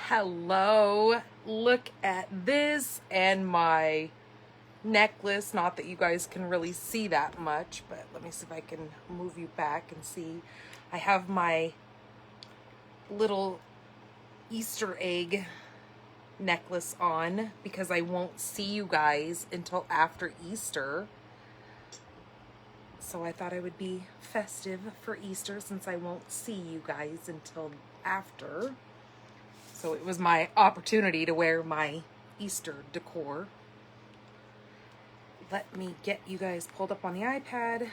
Hello, look at this and my necklace. Not that you guys can really see that much, but let me see if I can move you back and see. I have my little Easter egg necklace on because I won't see you guys until after Easter. So I thought I would be festive for Easter since I won't see you guys until after. So it was my opportunity to wear my Easter decor. Let me get you guys pulled up on the iPad.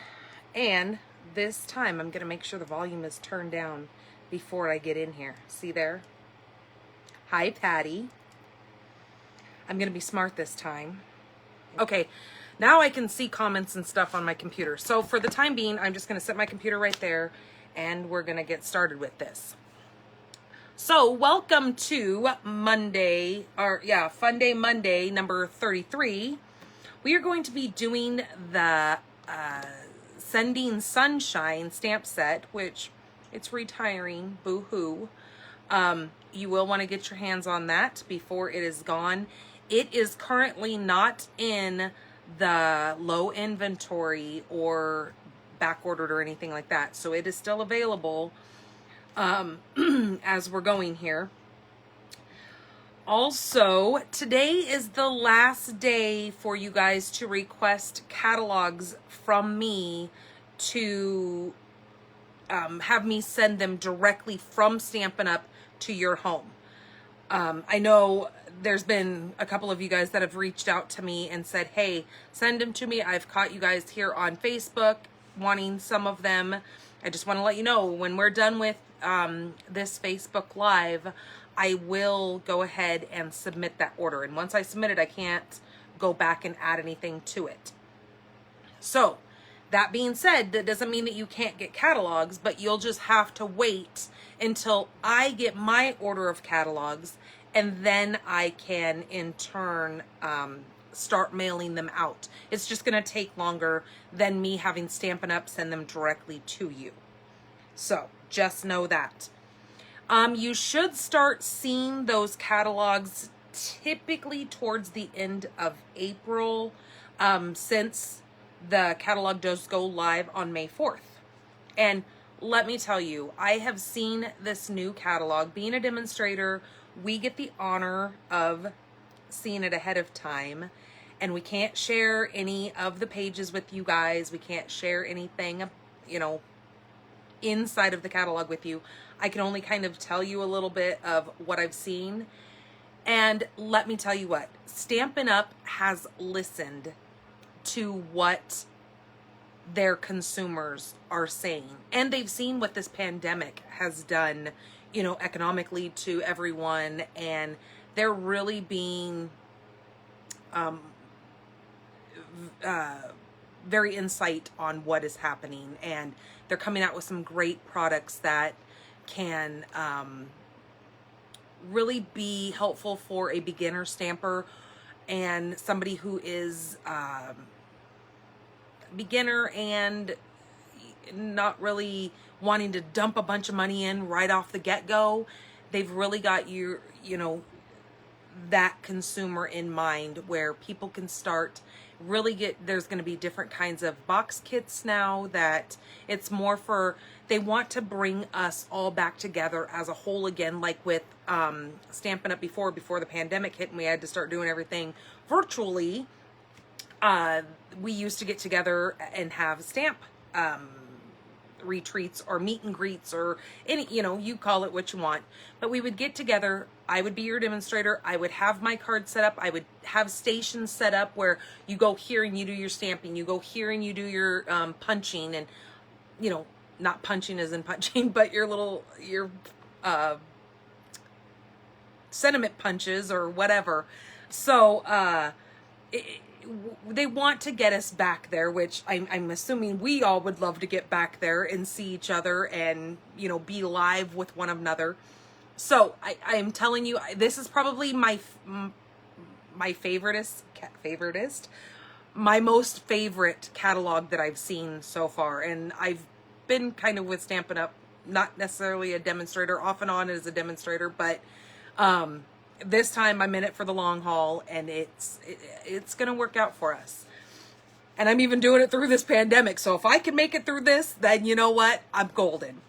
And this time I'm going to make sure the volume is turned down before I get in here. See there? Hi, Patty. I'm going to be smart this time. Okay, now I can see comments and stuff on my computer. So for the time being, I'm just going to set my computer right there and we're going to get started with this. So welcome to Funday Monday number 33. We are going to be doing the Sending Sunshine stamp set, which it's retiring, boo-hoo. You will want to get your hands on that before it is gone. It is currently not in the low inventory or back ordered or anything like that. So it is still available as we're going here. Also, today is the last day for you guys to request catalogs from me to have me send them directly from Stampin' Up! To your home. I know there's been a couple of you guys that have reached out to me and said, hey, send them to me. I've caught you guys here on Facebook wanting some of them. I just want to let you know when we're done with this Facebook Live, I will go ahead and submit that order. And once I submit it, I can't go back and add anything to it. So that being said, that doesn't mean that you can't get catalogs, but you'll just have to wait until I get my order of catalogs, and then I can in turn start mailing them out. It's just going to take longer than me having Stampin' Up! Send them directly to you. So just know that. You should start seeing those catalogs typically towards the end of April, since the catalog does go live on May 4th. And let me tell you, I have seen this new catalog. Being a demonstrator, we get the honor of seeing it ahead of time, and we can't share any of the pages with you guys. We can't share anything, inside of the catalog with you. I can only kind of tell you a little bit of what I've seen. And let me tell you what, Stampin' Up! Has listened to what their consumers are saying, and they've seen what this pandemic has done, economically to everyone, and they're really being very insight on what is happening, and they're coming out with some great products that can really be helpful for a beginner stamper and somebody who is beginner and not really wanting to dump a bunch of money in right off the get-go. They've really got that consumer in mind, where people can start really there's going to be different kinds of box kits now that it's more for, they want to bring us all back together as a whole again, like with Stampin' Up! before the pandemic hit and we had to start doing everything virtually. We used to get together and have stamp retreats or meet and greets or any, you call it what you want. But we would get together. I would be your demonstrator. I would have my card set up. I would have stations set up where you go here and you do your stamping. You go here and you do your punching, and, not punching as in punching, but your sentiment punches or whatever. So, they want to get us back there, which I'm assuming we all would love to get back there and see each other and, be live with one another. So I am telling you, this is probably my favoritist, my most favorite catalog that I've seen so far. And I've been kind of with Stampin' Up, not necessarily a demonstrator, off and on as a demonstrator, but This time I'm in it for the long haul, and it's going to work out for us. And I'm even doing it through this pandemic. So if I can make it through this, then you know what? I'm golden.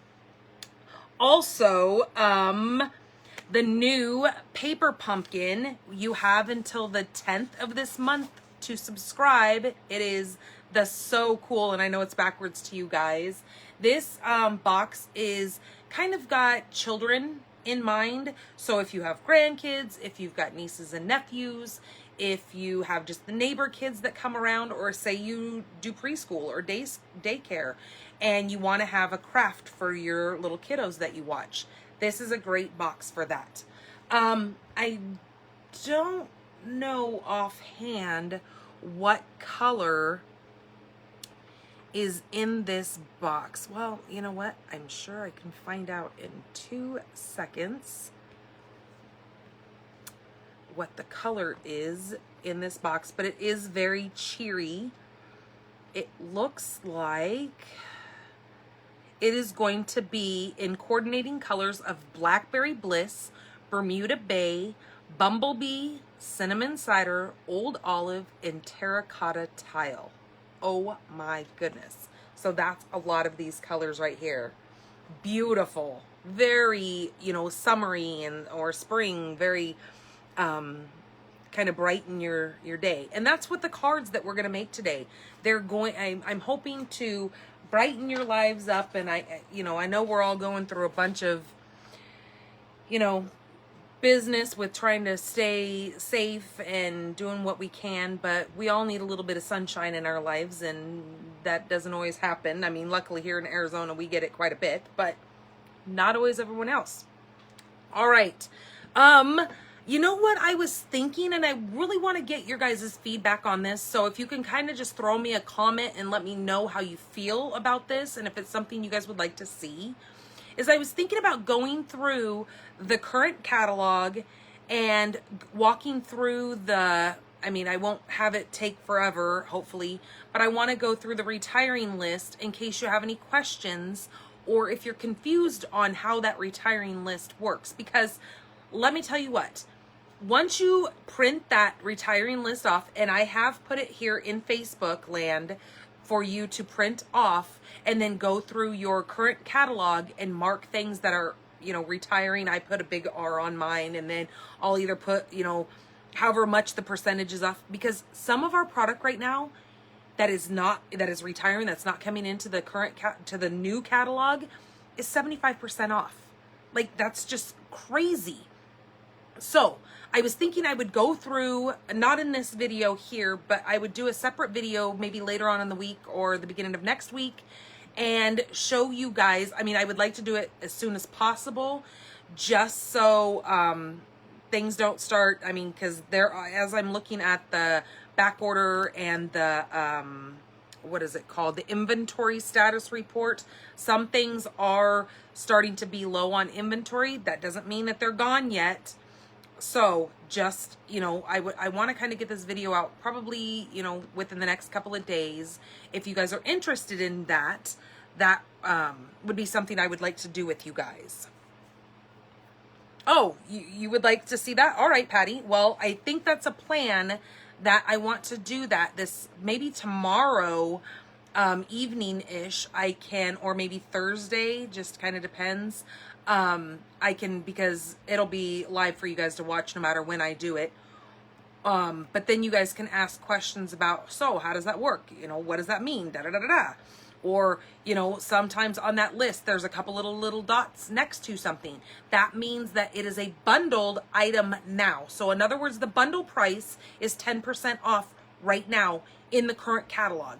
Also, the new paper pumpkin, you have until the 10th of this month to subscribe. It is so cool, and I know it's backwards to you guys. This box is kind of got children in mind. So if you have grandkids, if you've got nieces and nephews, if you have just the neighbor kids that come around, or say you do preschool or daycare and you want to have a craft for your little kiddos that you watch, this is a great box for that. I don't know offhand what color is in this box. Well, you know what? I'm sure I can find out in 2 seconds what the color is in this box, but it is very cheery. It looks like it is going to be in coordinating colors of Blackberry Bliss, Bermuda Bay, Bumblebee, Cinnamon Cider, Old Olive, and Terracotta Tile. Oh my goodness. So that's a lot of these colors right here. Beautiful. Very, summery or spring, very kind of brighten your day. And that's what the cards that we're going to make today. I'm hoping to brighten your lives up. And I know we're all going through a bunch of, business with trying to stay safe and doing what we can, but we all need a little bit of sunshine in our lives, and that doesn't always happen. I mean, luckily here in Arizona, we get it quite a bit, but not always everyone else. All right. You know what I was thinking, and I really want to get your guys' feedback on this. So if you can kind of just throw me a comment and let me know how you feel about this, and if it's something you guys would like to see, is I was thinking about going through the current catalog and walking through I won't have it take forever, hopefully, but I want to go through the retiring list in case you have any questions, or if you're confused on how that retiring list works. Because let me tell you what, once you print that retiring list off, and I have put it here in Facebook land for you to print off, and then go through your current catalog and mark things that are, retiring. I put a big R on mine, and then I'll either put, however much the percentage is off, because some of our product right now that is retiring, that's not coming into the to the new catalog, is 75% off. Like, that's just crazy. So I was thinking I would go through, not in this video here, but I would do a separate video maybe later on in the week or the beginning of next week, and show you guys. I would like to do it as soon as possible, just so things don't start, because as I'm looking at the back order and the what is it called, the inventory status report, some things are starting to be low on inventory. That doesn't mean that they're gone yet. So just, I want to kind of get this video out probably, within the next couple of days. If you guys are interested in that would be something I would like to do with you guys. Oh, you would like to see that? All right, Patty. Well, I think that's a plan that I want to do that this maybe tomorrow evening-ish. I can, or maybe Thursday, just kind of depends. I can, because it'll be live for you guys to watch no matter when I do it. But then you guys can ask questions about, so how does that work? What does that mean? Da da da da da. Or, sometimes on that list, there's a couple little dots next to something. That means that it is a bundled item now. So in other words, the bundle price is 10% off right now in the current catalog.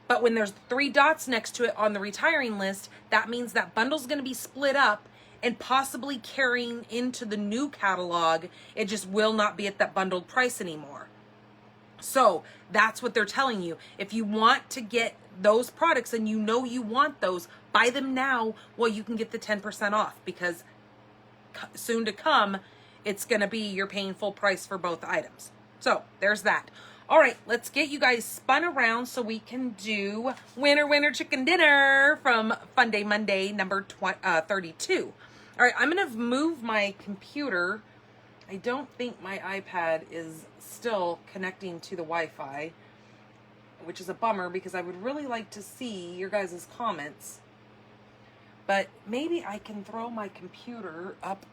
But when there's 3 dots next to it on the retiring list, that means that bundle's going to be split up and possibly carrying into the new catalog. It just will not be at that bundled price anymore. So that's what they're telling you. If you want to get those products and you want those, buy them now while you can get the 10% off, because soon to come, it's going to be you're paying full price for both items. So there's that. All right, let's get you guys spun around so we can do Winner Winner Chicken Dinner from Funday Monday number 32. All right, I'm going to move my computer. I don't think my iPad is still connecting to the Wi-Fi, which is a bummer because I would really like to see your guys' comments. But maybe I can throw my computer up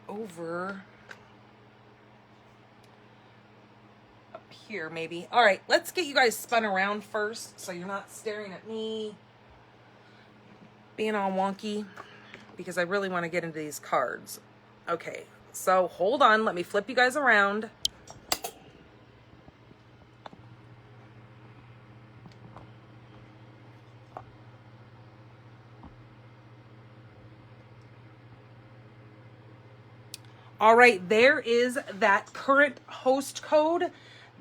here, maybe. All right, let's get you guys spun around first so you're not staring at me being all wonky, because I really want to get into these cards. Okay, so hold on. Let me flip you guys around. All right, there is that current host code.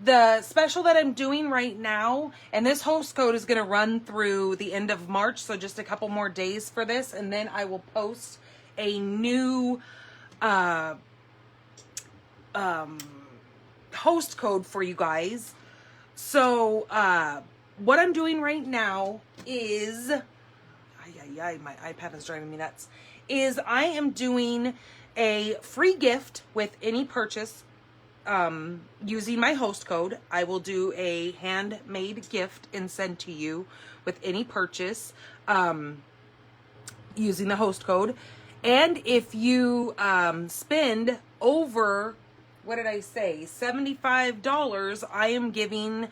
The special that I'm doing right now, and this host code is going to run through the end of March, so just a couple more days for this, and then I will post a new host code for you guys. So what I'm doing right now is, my iPad is driving me nuts, is I am doing a free gift with any purchase using my host code. I will do a handmade gift and send to you with any purchase using the host code. And if you spend over, what did I say, $75, I am giving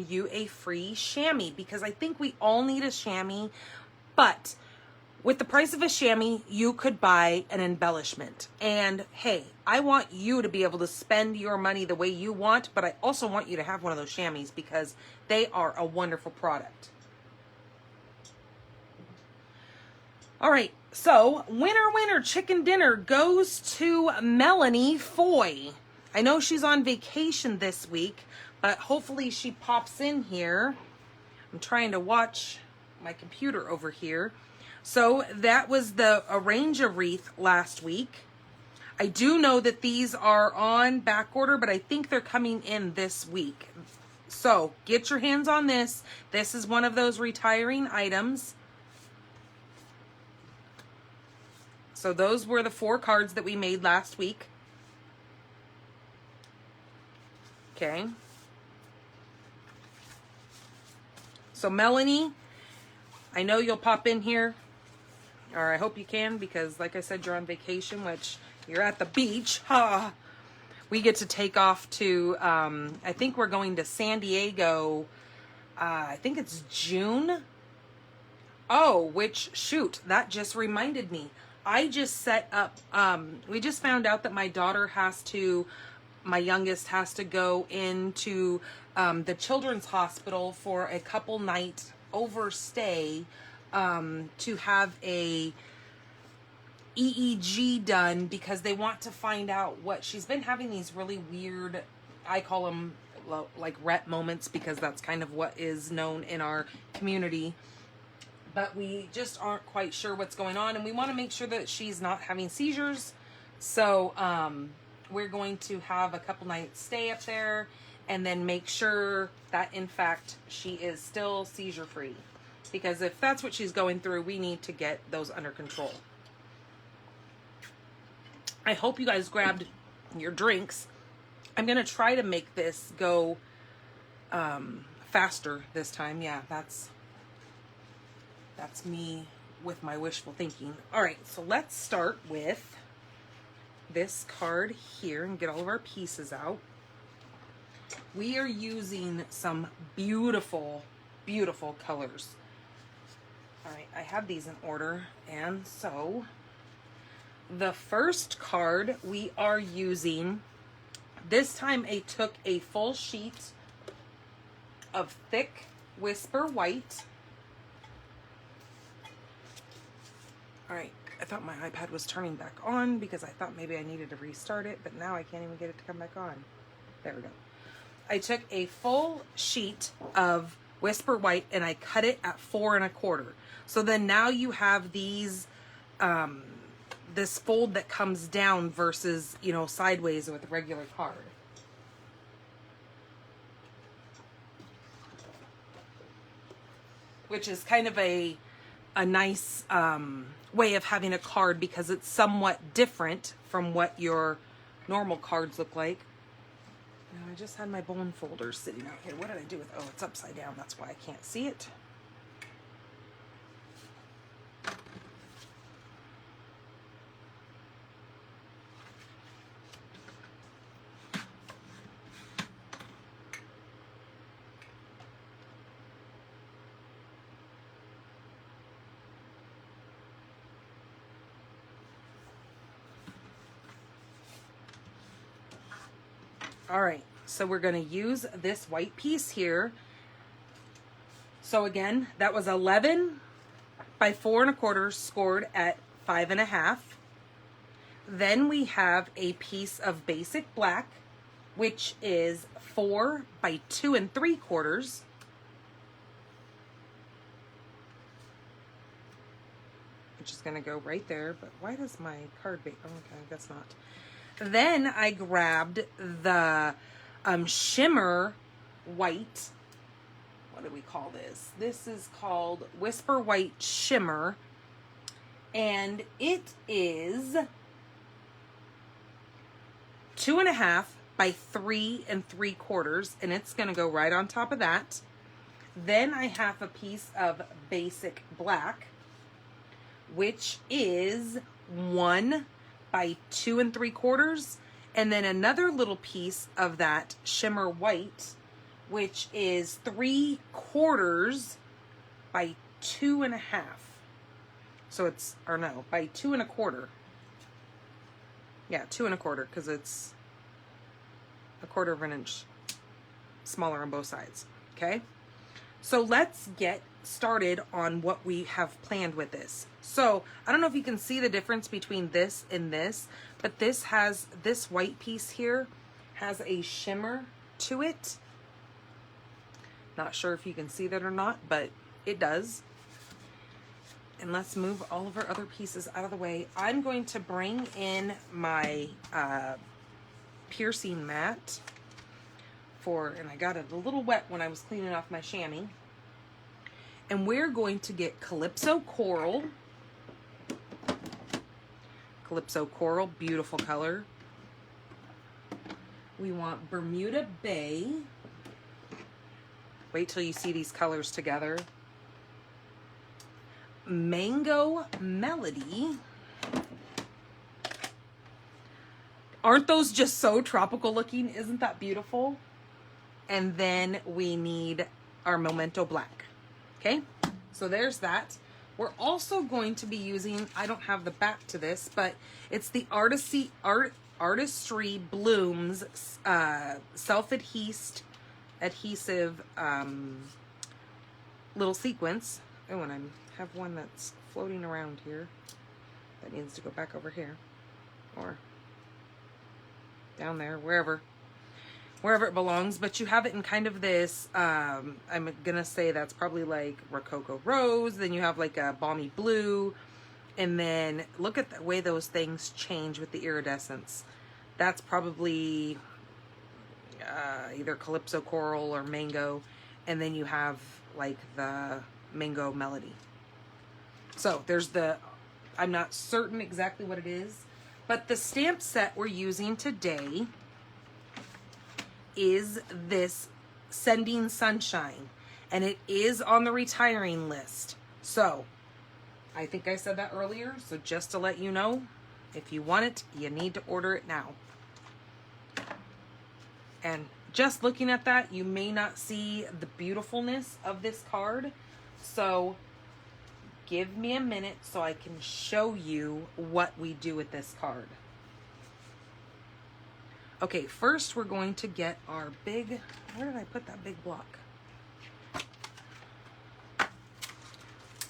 you a free chamois, because I think we all need a chamois. But with the price of a chamois, you could buy an embellishment. And hey, I want you to be able to spend your money the way you want, but I also want you to have one of those chamois because they are a wonderful product. All right, so winner chicken dinner goes to Melanie Foy. I know she's on vacation this week, but hopefully she pops in here. I'm trying to watch my computer over here. So that was the Arrange a Wreath last week. I do know that these are on back order, but I think they're coming in this week. So get your hands on this. This is one of those retiring items. So those were the 4 cards that we made last week. Okay. So Melanie, I know you'll pop in here, or I hope you can, because like I said, you're on vacation, which you're at the beach. Ha! We get to take off to, I think we're going to San Diego, I think it's June. Oh, which, shoot, that just reminded me. I just set up, we just found out that my daughter my youngest has to go into the children's hospital for a couple night overstay to have a EEG done, because they want to find out what she's been having, these really weird, I call them like Rett moments, because that's kind of what is known in our community. But we just aren't quite sure what's going on, and we want to make sure that she's not having seizures. So we're going to have a couple nights stay up there and then make sure that in fact she is still seizure free, because if that's what she's going through, we need to get those under control. I hope you guys grabbed your drinks. I'm gonna try to make this go faster this time. Yeah, that's me with my wishful thinking. All right, so let's start with this card here and get all of our pieces out. We are using some beautiful, beautiful colors. All right, I have these in order, and so the first card we are using, this time I took a full sheet of thick Whisper White. All right, I thought my iPad was turning back on because I thought maybe I needed to restart it, but now I can't even get it to come back on. There we go. I took a full sheet of Whisper White and I cut it at 4 1/4. So then now you have these, this fold that comes down versus, you know, sideways with a regular card. Which is kind of a nice way of having a card because it's somewhat different from what your normal cards look like. Now, I just had my bone folder sitting out here. What did I do with, oh, it's upside down. That's why I can't see it. All right, so we're going to use this white piece here. So again, that was 11 by 4 1/4 scored at 5 1/2. Then we have a piece of basic black, which is 4 by 2 3/4. Which is going to go right there, but why does my card be, oh, okay, I guess not. Then I grabbed the shimmer white. What do we call this? This is called Whisper White Shimmer. And it is 2 1/2 by 3 3/4. And it's going to go right on top of that. Then I have a piece of basic black, which is 1 by 2 3/4, and then another little piece of that shimmer white, which is 3/4 by 2 1/2. So it's, or no, by 2 1/4. Yeah, 2 1/4, because it's 1/4 of an inch smaller on both sides. Okay, so let's get started on what we have planned with this. So I don't know if you can see the difference between this and this, but this has, this white piece here has a shimmer to it. Not sure if you can see that or not, but it does. And let's move all of our other pieces out of the way. I'm going to bring in my piercing mat and I got it a little wet when I was cleaning off my chamois. And we're going to get Calypso Coral. Calypso Coral, beautiful color. We want Bermuda Bay. Wait till you see these colors together. Mango Melody. Aren't those just so tropical looking? Isn't that beautiful? And then we need our Memento Black. Okay, so there's that. We're also going to be using, I don't have the back to this, but it's the Artistry Blooms self-adhesive little sequence. Oh, and I have one that's floating around here that needs to go back over here, or down there, wherever it belongs. But you have it in kind of this, I'm gonna say that's probably like Rococo Rose, then you have like a Balmy Blue, and then look at the way those things change with the iridescence. That's probably either Calypso Coral or Mango, and then you have like the Mango Melody. So there's the, I'm not certain exactly what it is, but the stamp set we're using today is this Sending Sunshine, and it is on the retiring list. So I think I said that earlier, so just to let you know, if you want it, you need to order it now. And just looking at that, you may not see the beautifulness of this card, so give me a minute so I can show you what we do with this card. Okay, first we're going to get our big, where did I put that big block?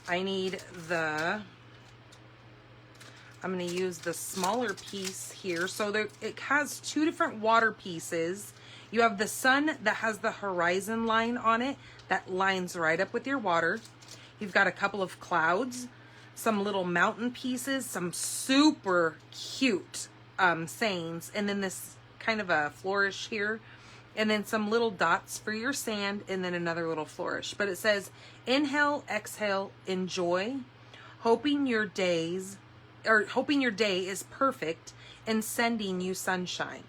I need the, I'm going to use the smaller piece here. So there, it has two different water pieces. You have the sun that has the horizon line on it that lines right up with your water. You've got a couple of clouds, some little mountain pieces, some super cute sayings, and then this kind of a flourish here, and then some little dots for your sand, and then another little flourish. But it says, inhale, exhale, enjoy. hoping your day is perfect and sending you sunshine.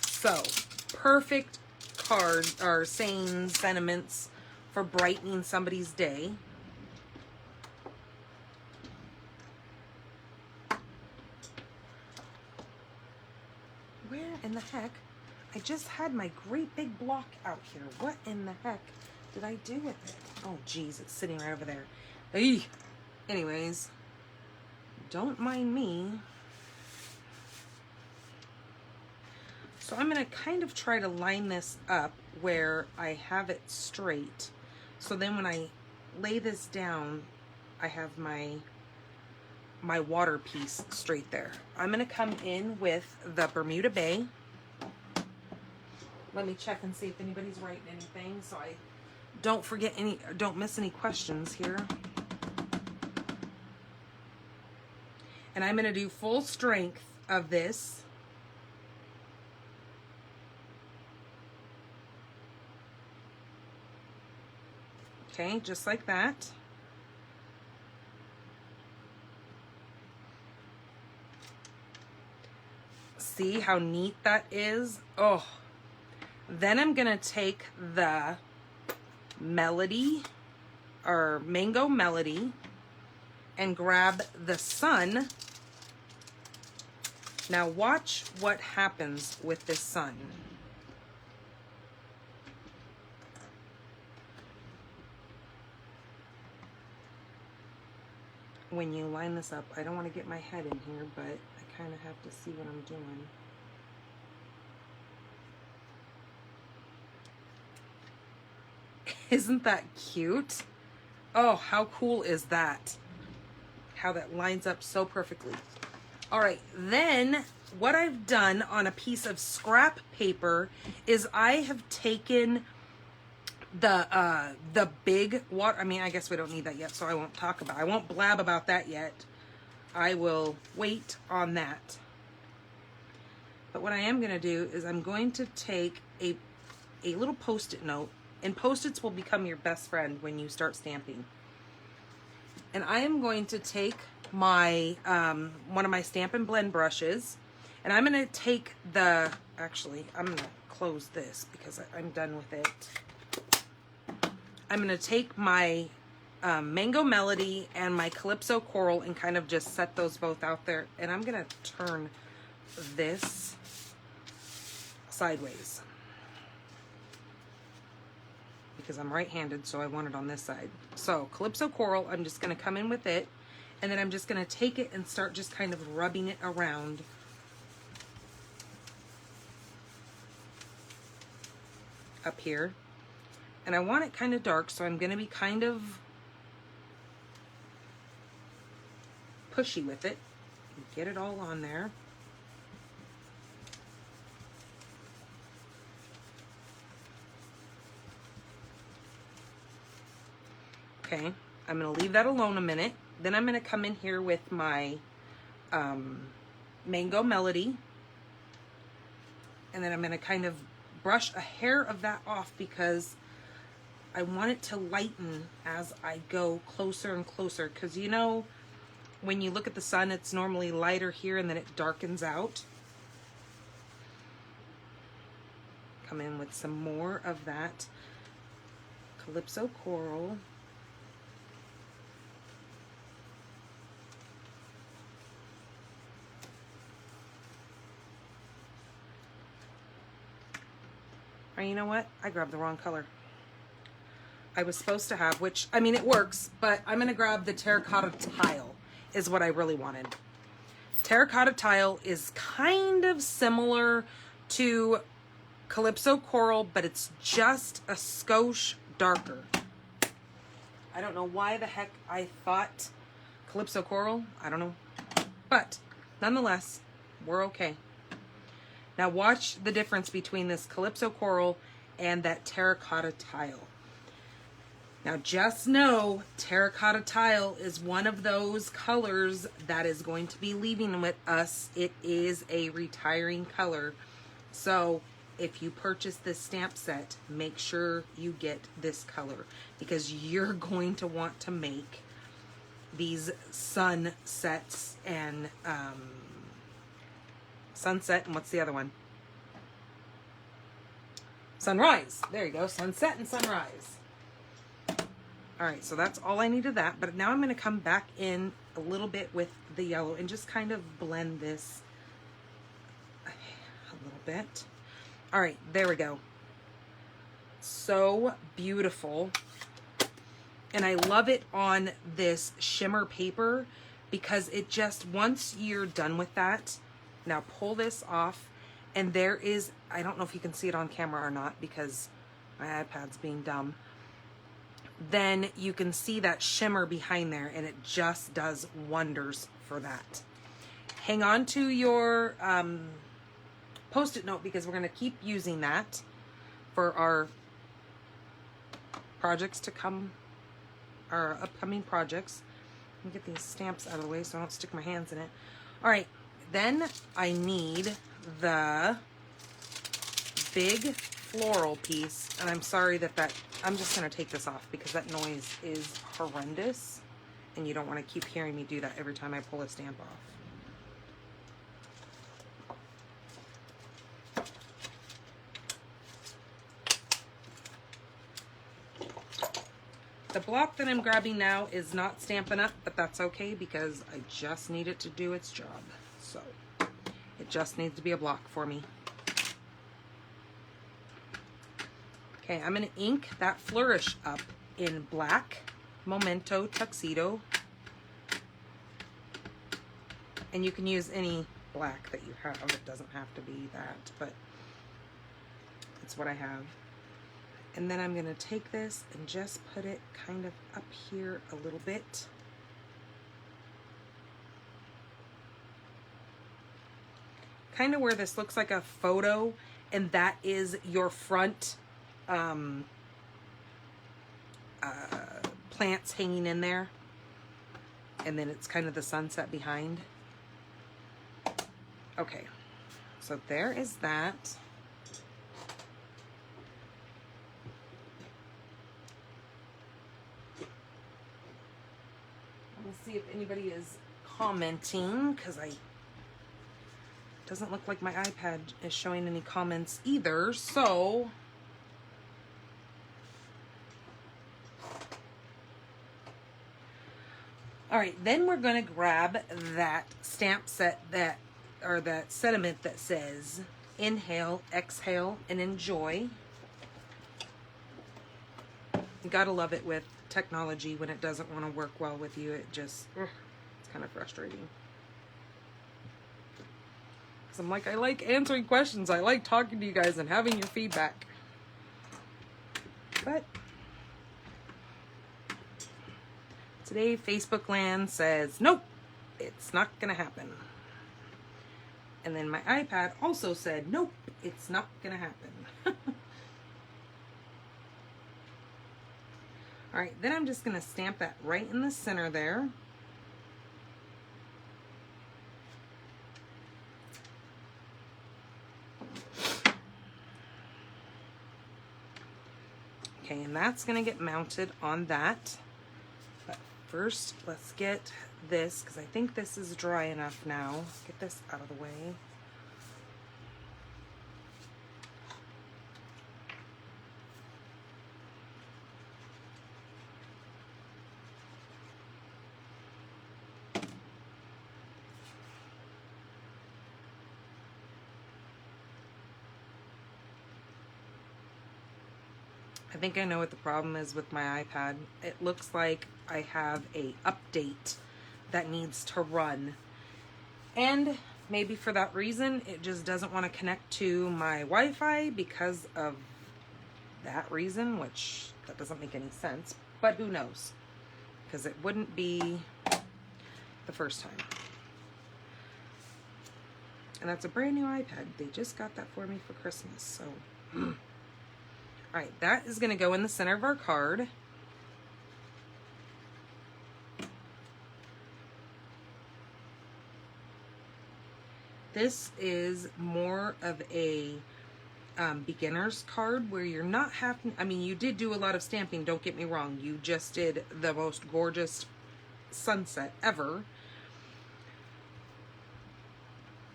So, perfect cards are saying sentiments for brightening somebody's day. Where in the heck? I just had my great big block out here. What in the heck did I do with it? Oh, geez, it's sitting right over there. Eey. Anyways, don't mind me. So I'm going to kind of try to line this up where I have it straight. So then when I lay this down, I have my water piece straight there. I'm going to come in with the Bermuda Bay. Let me check and see if anybody's writing anything so I don't miss any questions here. And I'm going to do full strength of this. Okay, just like that. See how neat that is? Oh. Then I'm going to take the Melody or Mango Melody and grab the sun. Now watch what happens with this sun. When you line this up, I don't want to get my head in here, but I kind of have to see what I'm doing. Isn't that cute? Oh, how cool is that? How that lines up so perfectly. All right, then what I've done on a piece of scrap paper is I have taken the big water, I mean, I guess we don't need that yet, so I won't blab about that yet. I will wait on that. But what I am going to do is I'm going to take a little Post-it note, and Post-its will become your best friend when you start stamping. And I am going to take my one of my Stampin' blend brushes, and I'm going to take actually, I'm going to close this because I'm done with it. I'm going to take my Mango Melody and my Calypso Coral and kind of just set those both out there. And I'm going to turn this sideways because I'm right-handed, so I want it on this side. So Calypso Coral, I'm just going to come in with it, and then I'm just going to take it and start just kind of rubbing it around. Up here. And I want it kind of dark, so I'm going to be kind of pushy with it. Get it all on there. Okay, I'm going to leave that alone a minute. Then I'm going to come in here with my Mango Melody. And then I'm going to kind of brush a hair of that off because I want it to lighten as I go closer and closer. Because you know, when you look at the sun, it's normally lighter here and then it darkens out. Come in with some more of that Calypso Coral. Or you know what? I grabbed the wrong color. I was supposed to have, which, I mean, it works, but I'm going to grab the Terracotta Tile is what I really wanted. Terracotta Tile is kind of similar to Calypso Coral, but it's just a skosh darker. I don't know why the heck I thought Calypso Coral. I don't know. But nonetheless, we're okay. Now watch the difference between this Calypso Coral and that Terracotta Tile. Now just know Terracotta Tile is one of those colors that is going to be leaving with us. It is a retiring color. So if you purchase this stamp set, make sure you get this color because you're going to want to make these sunsets and sunset, and what's the other one? Sunrise. There you go. Sunset and sunrise. All right, so that's all I needed that. But now I'm going to come back in a little bit with the yellow and just kind of blend this a little bit. All right, there we go. So beautiful. And I love it on this shimmer paper because it just, once you're done with that, now pull this off, and there is, I don't know if you can see it on camera or not because my iPad's being dumb, then you can see that shimmer behind there, and it just does wonders for that. Hang on to your Post-it note because we're going to keep using that for our projects to come, our upcoming projects. Let me get these stamps out of the way so I don't stick my hands in it. All right, then I need the big floral piece, and I'm sorry that I'm just going to take this off because that noise is horrendous, and you don't want to keep hearing me do that every time I pull a stamp off. The block that I'm grabbing now is not Stampin' Up, but that's okay because I just need it to do its job. So it just needs to be a block for me. Okay, I'm going to ink that flourish up in black Memento Tuxedo. And you can use any black that you have. It doesn't have to be that, but it's what I have. And then I'm going to take this and just put it kind of up here a little bit. Kind of where this looks like a photo, and that is your front plants hanging in there. And then it's kind of the sunset behind. Okay, so there is that. See if anybody is commenting because doesn't look like my iPad is showing any comments either. So all right, then we're going to grab that stamp set that sentiment that says inhale, exhale, and enjoy. You gotta love it with technology when it doesn't want to work well with you. It just, it's kind of frustrating. Because I'm like, I like answering questions. I like talking to you guys and having your feedback. But today, Facebook land says, nope, it's not going to happen. And then my iPad also said, nope, it's not going to happen. All right, then I'm just going to stamp that right in the center there. Okay, and that's going to get mounted on that. But first, let's get this, because I think this is dry enough now. Get this out of the way. I think I know what the problem is with my iPad. It looks like I have a update that needs to run. And maybe for that reason, it just doesn't want to connect to my Wi-Fi because of that reason, which that doesn't make any sense, but who knows? Because it wouldn't be the first time. And that's a brand new iPad. They just got that for me for Christmas, so... All right, that is going to go in the center of our card. This is more of a beginner's card where you're not having, I mean, you did do a lot of stamping, don't get me wrong. You just did the most gorgeous sunset ever.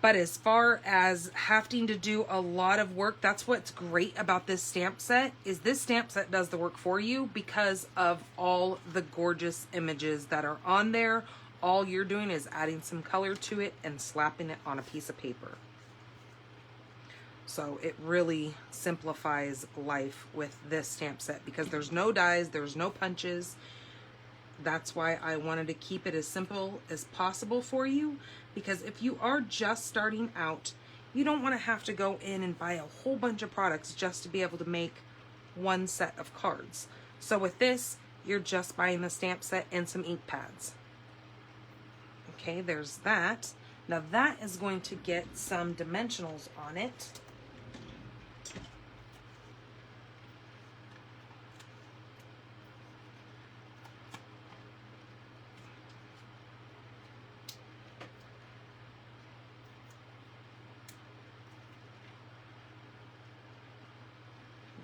But as far as having to do a lot of work, that's what's great about this stamp set, is this stamp set does the work for you because of all the gorgeous images that are on there. All you're doing is adding some color to it and slapping it on a piece of paper. So it really simplifies life with this stamp set because there's no dies, there's no punches. That's why I wanted to keep it as simple as possible for you, because if you are just starting out, you don't want to have to go in and buy a whole bunch of products just to be able to make one set of cards. So with this, you're just buying the stamp set and some ink pads. Okay, there's that. Now that is going to get some dimensionals on it.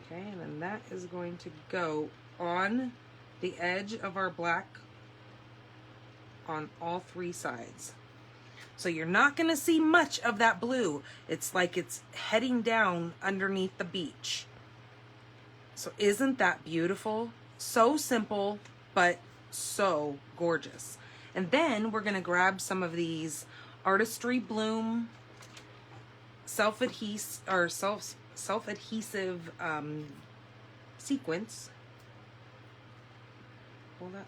Okay, and then that is going to go on the edge of our black on all three sides. So you're not going to see much of that blue. It's like it's heading down underneath the beach. So isn't that beautiful? So simple, but so gorgeous. And then we're going to grab some of these Artistry Bloom self-adhesive sequence. Pull that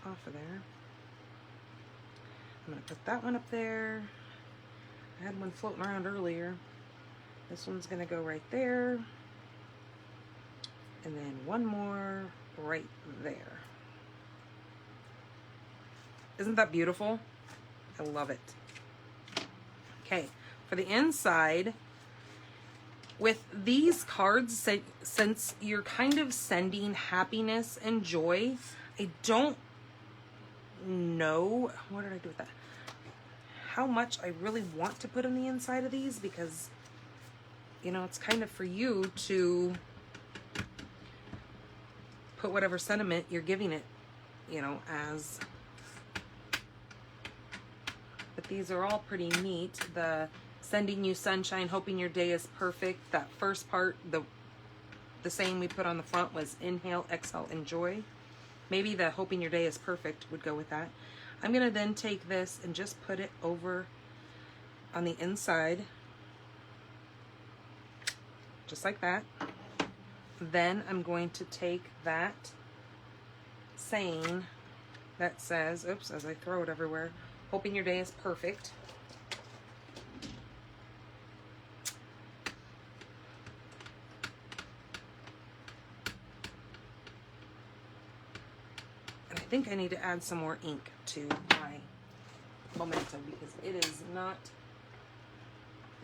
off of there. I'm going to put that one up there. I had one floating around earlier. This one's going to go right there. And then one more right there. Isn't that beautiful? I love it. Okay, for the inside, with these cards, since you're kind of sending happiness and joy, I don't know, what did I do with that? How much I really want to put on the inside of these, because, you know, it's kind of for you to put whatever sentiment you're giving it, you know, as. But these are all pretty neat. The sending you sunshine, hoping your day is perfect. That first part, the saying we put on the front was inhale, exhale, enjoy. Maybe the hoping your day is perfect would go with that. I'm going to then take this and just put it over on the inside. Just like that. Then I'm going to take that saying that says, oops, as I throw it everywhere, hoping your day is perfect. And I think I need to add some more ink to my memento because it is not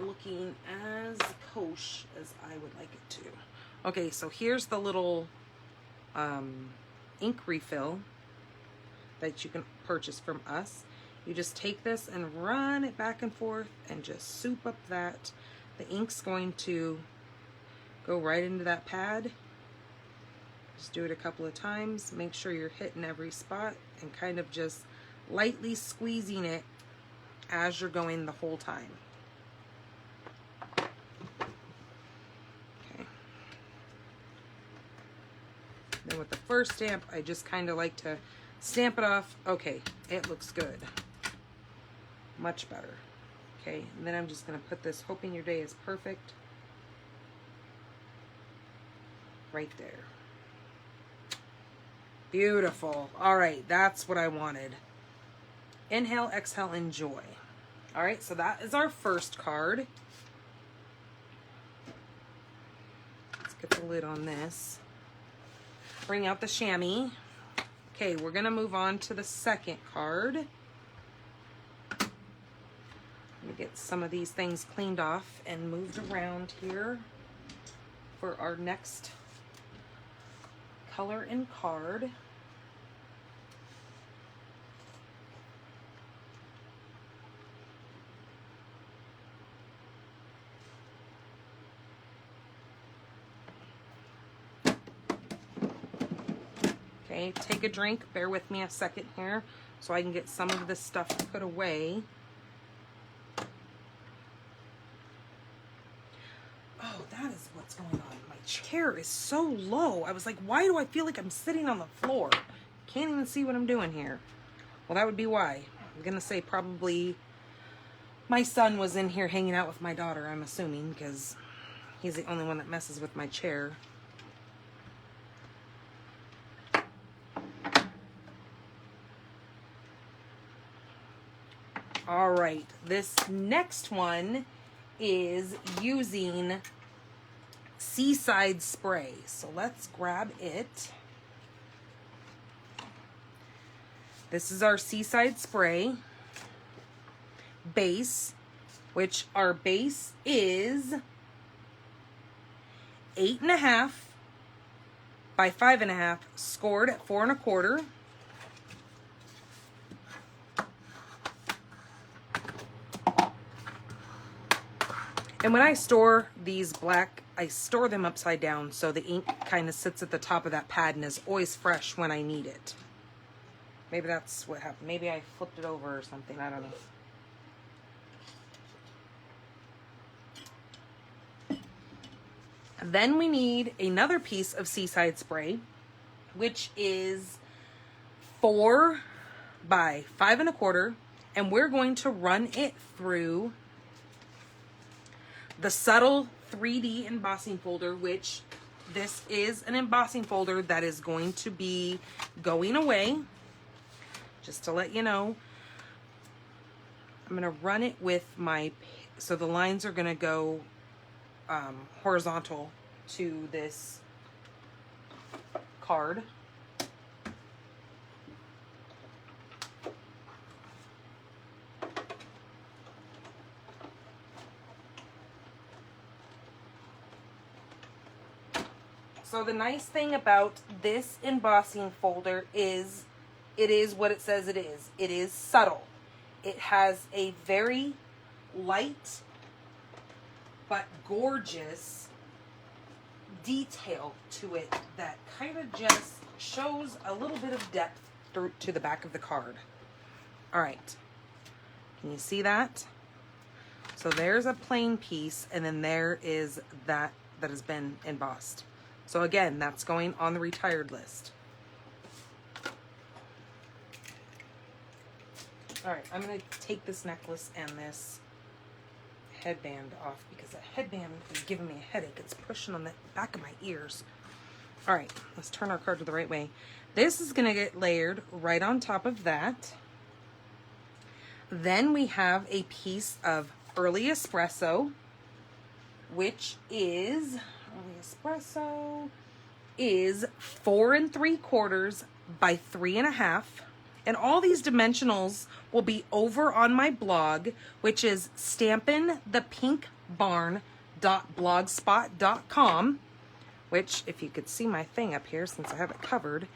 looking as kosher as I would like it to. Okay, so here's the little ink refill that you can purchase from us. You just take this and run it back and forth and just soup up that. The ink's going to go right into that pad. Just do it a couple of times. Make sure you're hitting every spot and kind of just lightly squeezing it as you're going the whole time. Okay. Then with the first stamp, I just kind of like to stamp it off. Okay, it looks good. Much better. Okay, and then I'm just going to put this hoping your day is perfect right there. Beautiful. All right, that's what I wanted. Inhale, exhale, enjoy. All right, so that is our first card. Let's get the lid on this. Bring out the chamois. Okay, we're going to move on to the second card. Let me get some of these things cleaned off and moved around here for our next color and card. Okay, take a drink. Bear with me a second here. so I can get some of this stuff put away. Oh, that is what's going on. My chair is so low. I was like, why do I feel like I'm sitting on the floor? Can't even see what I'm doing here. Well, that would be why. I'm gonna say probably my son was in here hanging out with my daughter, I'm assuming, because he's the only one that messes with my chair. All right, this next one is using Seaside Spray. So let's grab it. This is our Seaside Spray base, which our base is 8.5 by 5.5, scored at 4 1/4. And when I store these black, I store them upside down so the ink kind of sits at the top of that pad and is always fresh when I need it. Maybe that's what happened. Maybe I flipped it over or something. I don't know. Then we need another piece of Seaside Spray, which is 4 by 5 1/4, and we're going to run it through the subtle 3D embossing folder, which this is an embossing folder that is going to be going away. Just to let you know, I'm going to run it with my, so the lines are going to go horizontal to this card. So the nice thing about this embossing folder is it is what it says it is. It is subtle. It has a very light but gorgeous detail to it that kind of just shows a little bit of depth through to the back of the card. All right. Can you see that? So there's a plain piece, and then there is that has been embossed. So again, that's going on the retired list. All right, I'm going to take this necklace and this headband off because that headband is giving me a headache. It's pushing on the back of my ears. All right, let's turn our card to the right way. This is going to get layered right on top of that. Then we have a piece of Early Espresso, which is 4 3/4 by 3 1/2. And all these dimensionals will be over on my blog, which is stampinthepinkbarn.blogspot.com, which if you could see my thing up here, since I have it covered,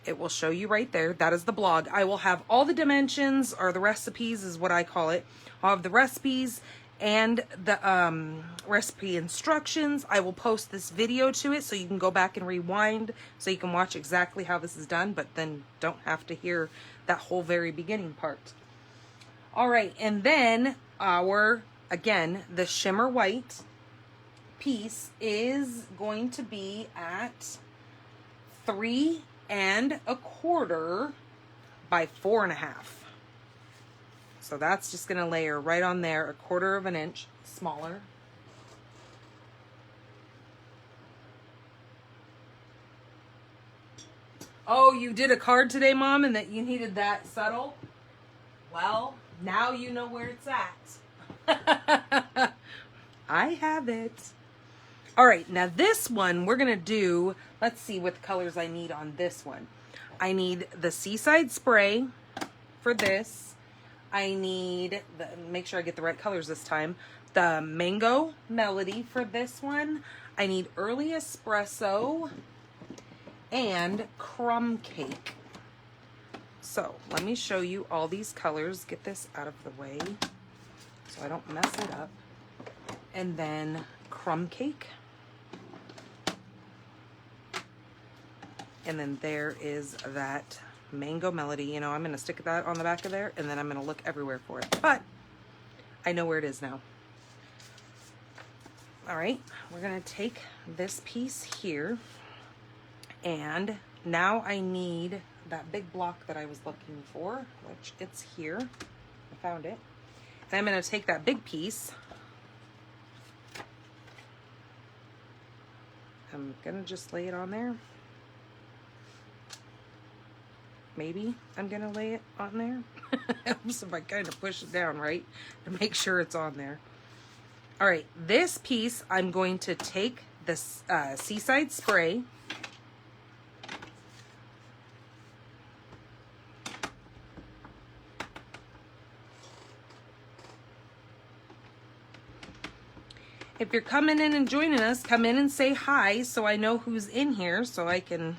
it will show you right there. That is the blog. I will have all the dimensions, or the recipes is what I call it. I'll have the recipes and the recipe instructions. I will post this video to it so you can go back and rewind so you can watch exactly how this is done, but then don't have to hear that whole very beginning part. All right, and then again, the shimmer white piece is going to be at 3 1/4 by 4 1/2. So that's just going to layer right on there, 1/4 of an inch smaller. Oh, you did a card today, Mom, and that you needed that subtle? Well, now you know where it's at. I have it. All right, now this one we're going to do, let's see what colors I need on this one. I need the Seaside Spray for this. I need, make sure I get the right colors this time, the Mango Melody for this one. I need Early Espresso and Crumb Cake. So let me show you all these colors. Get this out of the way so I don't mess it up. And then Crumb Cake. And then there is that Mango Melody. You know, I'm going to stick that on the back of there, and then I'm going to look everywhere for it. But I know where it is now. All right, we're going to take this piece here, and now I need that big block that I was looking for, which it's here. I found it. And I'm going to take that big piece. I'm going to just lay it on there. Maybe I'm going to lay it on there. Helps if I kind of push it down, right? To make sure it's on there. All right, this piece, I'm going to take this Seaside Spray. If you're coming in and joining us, come in and say hi so I know who's in here so I can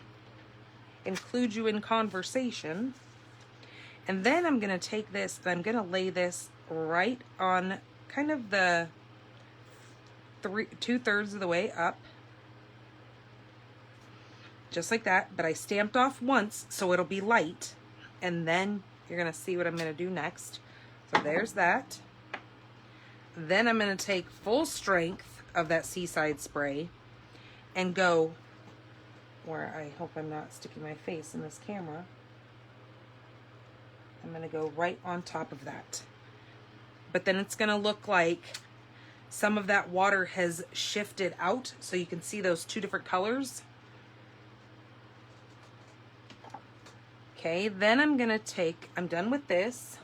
include you in conversation. And then I'm going to take this, I'm going to lay this right on kind of the 2/3 of the way up. Just like that, but I stamped off once so it'll be light. And then you're going to see what I'm going to do next. So there's that. Then I'm going to take full strength of that Seaside Spray and go where I hope I'm not sticking my face in this camera. I'm going to go right on top of that. But then it's going to look like some of that water has shifted out, so you can see those two different colors. Okay, then I'm going to take, I'm done with this.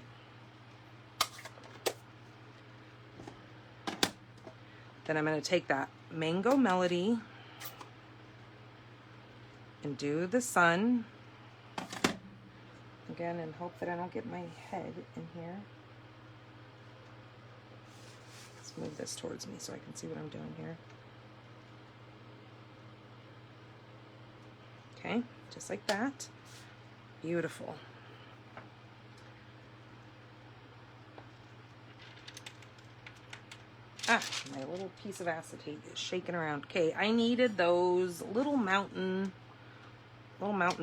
Then I'm going to take that Mango Melody and do the sun again, and hope that I don't get my head in here. Let's move this towards me so I can see what I'm doing here. Okay, just like that. Beautiful. Ah, my little piece of acetate is shaking around. Okay, I needed those little mountain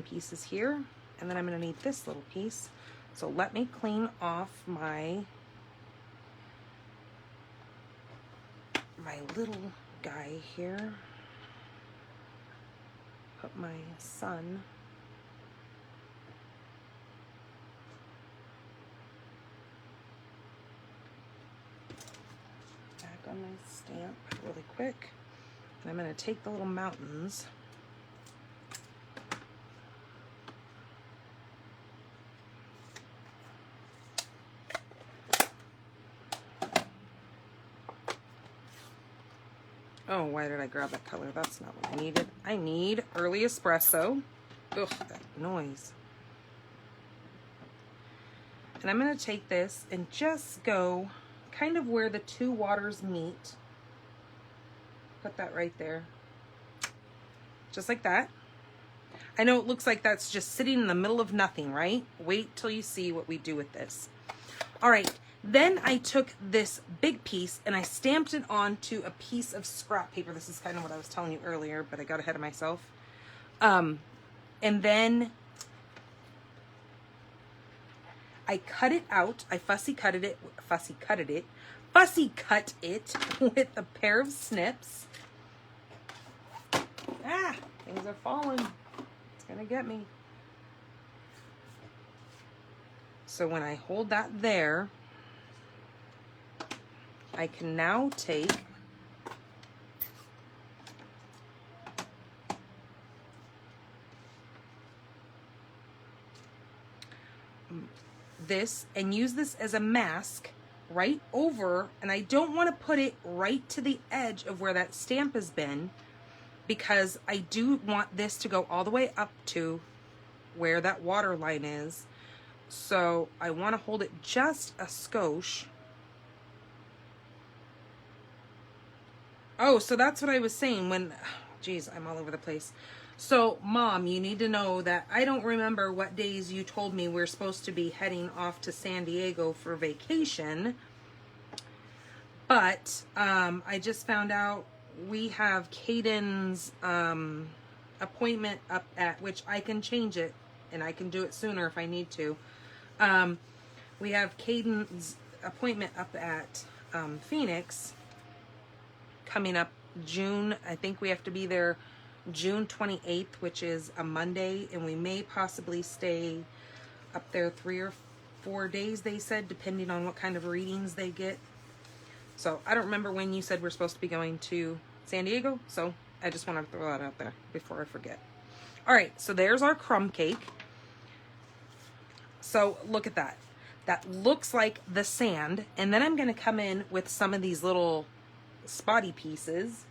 pieces here, and then I'm going to need this little piece. So let me clean off my little guy here. Put my sun. On my stamp really quick, and I'm going to take the little mountains oh, why did I grab that color? That's not what I needed. I need early espresso. Ugh, that noise. And I'm going to take this and just go kind of where the two waters meet. Put that right there. Just like that. I know it looks like that's just sitting in the middle of nothing, right? Wait till you see what we do with this. All right, then I took this big piece and I stamped it onto a piece of scrap paper. This is kind of what I was telling you earlier, but I got ahead of myself. And then I cut it out. I fussy cut it with a pair of snips. Ah, things are falling. It's gonna get me. So when I hold that there, I can now take this and use this as a mask right over, and I don't want to put it right to the edge of where that stamp has been, because I do want this to go all the way up to where that water line is. So I want to hold it just a skosh. Oh, so that's what I was saying when, geez, I'm all over the place. So, Mom, you need to know that I don't remember what days you told me we're supposed to be heading off to San Diego for vacation. But I just found out we have Caden's appointment up at, which I can change it and I can do it sooner if I need to. We have Caden's appointment up at Phoenix coming up June. I think we have to be there June 28th, which is a Monday, and we may possibly stay up there 3 or 4 days, they said, depending on what kind of readings they get. So I don't remember when you said we're supposed to be going to San Diego, so I just want to throw that out there before I forget. All right, so there's our crumb cake. So look at that. That looks like the sand. And then I'm going to come in with some of these little spotty pieces.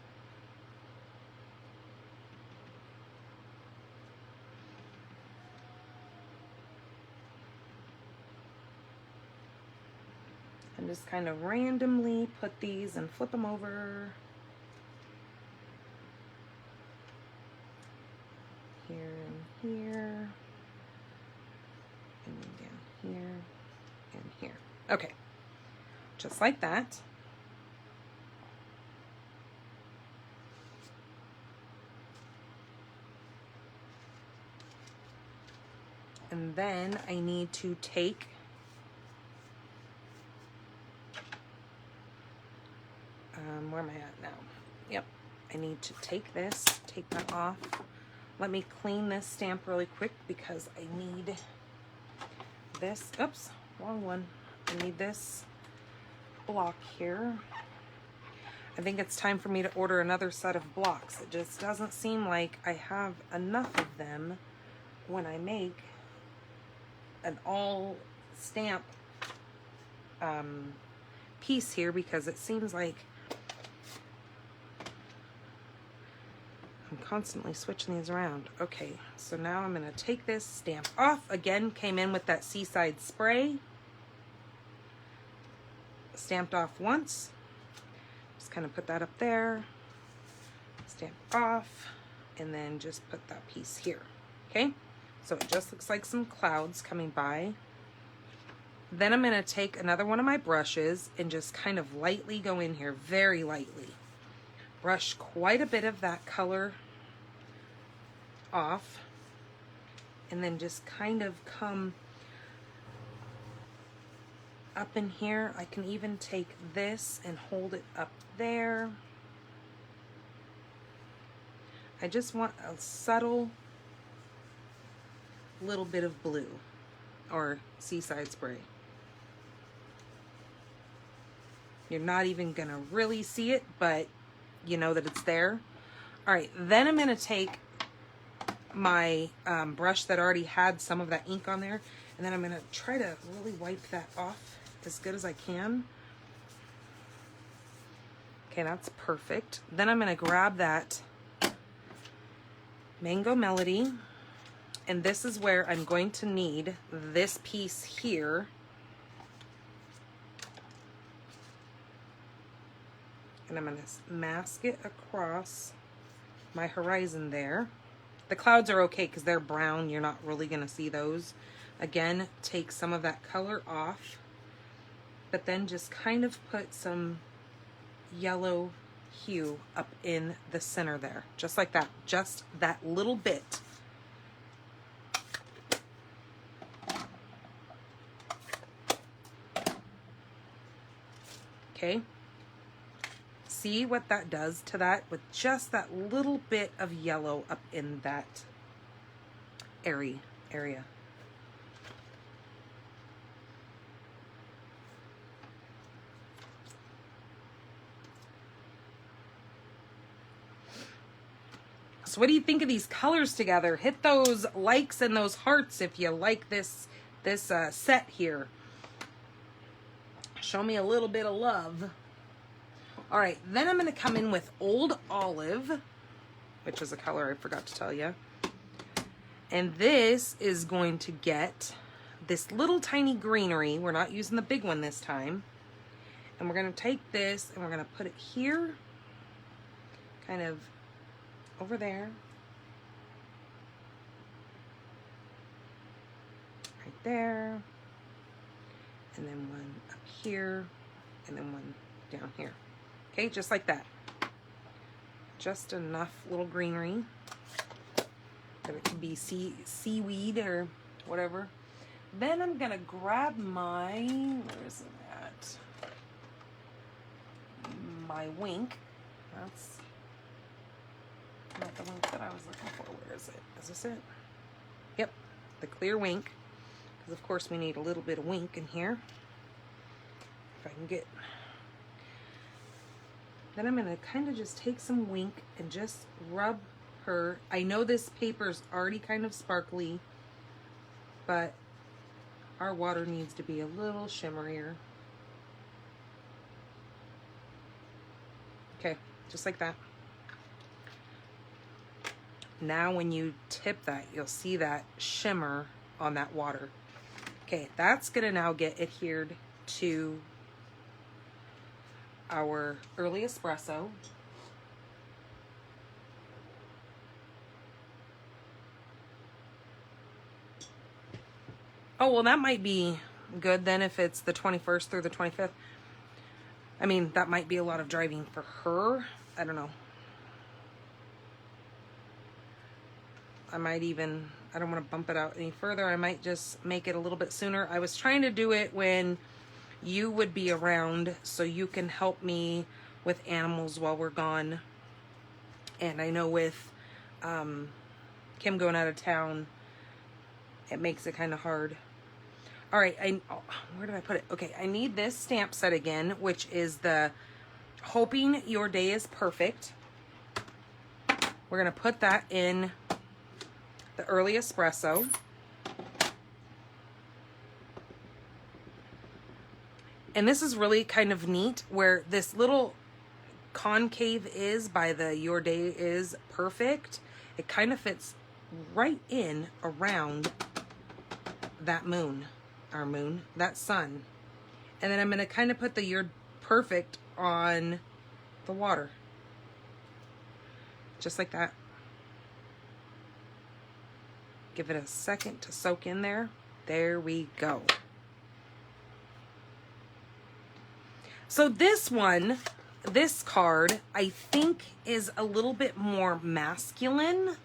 And just kind of randomly put these and flip them over. Here and here. And then down here and here. Okay. Just like that. And then I need to take where am I at now? Yep. I need to take this, take that off. Let me clean this stamp really quick because I need this. Oops, wrong one. I need this block here. I think it's time for me to order another set of blocks. It just doesn't seem like I have enough of them when I make an all stamp piece here, because it seems like I'm constantly switching these around. Okay, so now I'm going to take this stamp off. Again, came in with that Seaside spray. Stamped off once. Just kind of put that up there. Stamp off. And then just put that piece here. Okay, so it just looks like some clouds coming by. Then I'm going to take another one of my brushes and just kind of lightly go in here, very lightly. Brush quite a bit of that color off, and then just kind of come up in here. I can even take this and hold it up there. I just want a subtle little bit of blue or Seaside spray. You're not even gonna really see it, but you know that it's there. All right, then I'm gonna take my brush that already had some of that ink on there, and then I'm gonna try to really wipe that off as good as I can. Okay, that's perfect. Then I'm gonna grab that Mango Melody, and this is where I'm going to need this piece here. And I'm going to mask it across my horizon there. The clouds are okay because they're brown. You're not really going to see those. Again, take some of that color off, but then just kind of put some yellow hue up in the center there. Just like that. Just that little bit. Okay. See what that does to that with just that little bit of yellow up in that area. So what do you think of these colors together? Hit those likes and those hearts if you like this set here. Show me a little bit of love. All right, then I'm going to come in with Old Olive, which is a color I forgot to tell you. And this is going to get this little tiny greenery. We're not using the big one this time. And we're going to take this and we're going to put it here, kind of over there, right there, and then one up here, and then one down here. Okay, just like that. Just enough little greenery. that it could be seaweed or whatever. Then I'm gonna grab my, where is it at? My wink. That's not the wink that I was looking for. Where is it? Is this it? Yep, the clear wink. Because of course we need a little bit of wink in here. If I can get. Then I'm gonna kind of just take some wink and just rub her. I know this paper's already kind of sparkly, but our water needs to be a little shimmerier. Okay, just like that. Now when you tip that, you'll see that shimmer on that water. Okay, that's gonna now get adhered to our early espresso. Oh, well, that might be good then if it's the 21st through the 25th. I mean, that might be a lot of driving for her. I don't know. I might even, I don't want to bump it out any further. I might just make it a little bit sooner. I was trying to do it when you would be around so you can help me with animals while we're gone. And I know with Kim going out of town, it makes it kind of hard. All right, where did I put it? Okay, I need this stamp set again, which is the Hoping Your Day is Perfect. We're going to put that in the early espresso. And this is really kind of neat where this little concave is by the Your Day is Perfect. It kind of fits right in around that moon. Our moon, that sun. And then I'm going to kind of put the You're Perfect on the water. Just like that. Give it a second to soak in there. There we go. So this one, this card, I think is a little bit more masculine.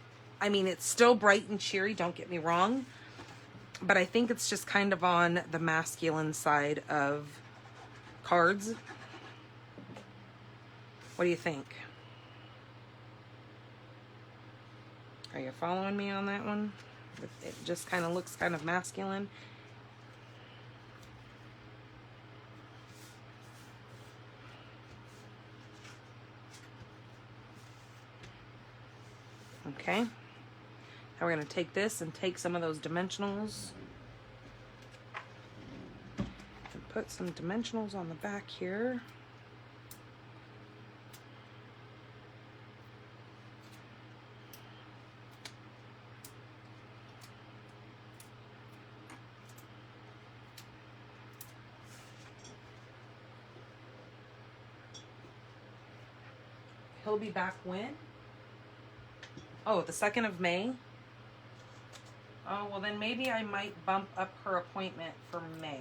I mean, it's still bright and cheery, don't get me wrong. But I think it's just kind of on the masculine side of cards. What do you think? Are you following me on that one? It just kind of looks kind of masculine. Okay. Now we're going to take this and take some of those dimensionals and put some dimensionals on the back here. He'll be back when? Oh, the 2nd of May? Oh, well then maybe I might bump up her appointment for May.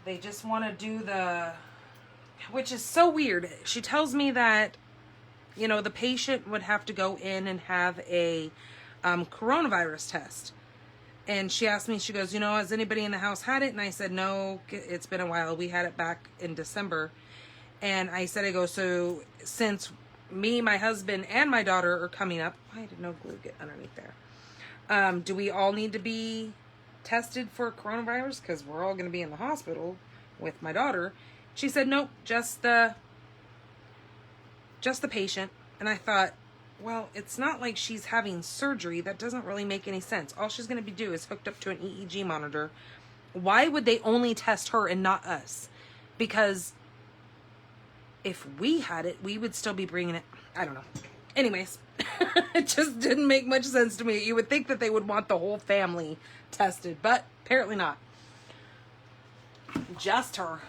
They just want to do the, which is so weird. She tells me that, you know, the patient would have to go in and have a coronavirus test. And she asked me, she goes, you know, has anybody in the house had it? And I said, no, it's been a while. We had it back in December. And I said, I go, so since me, my husband, and my daughter are coming up. Why did no glue get underneath there? Do we all need to be tested for coronavirus? Because we're all going to be in the hospital with my daughter. She said, nope, just the patient. And I thought, well, it's not like she's having surgery. That doesn't really make any sense. All she's going to be do is hooked up to an EEG monitor. Why would they only test her and not us? Because if we had it, we would still be bringing it. I don't know. Anyways, it just didn't make much sense to me. You would think that they would want the whole family tested, but apparently not. Just her.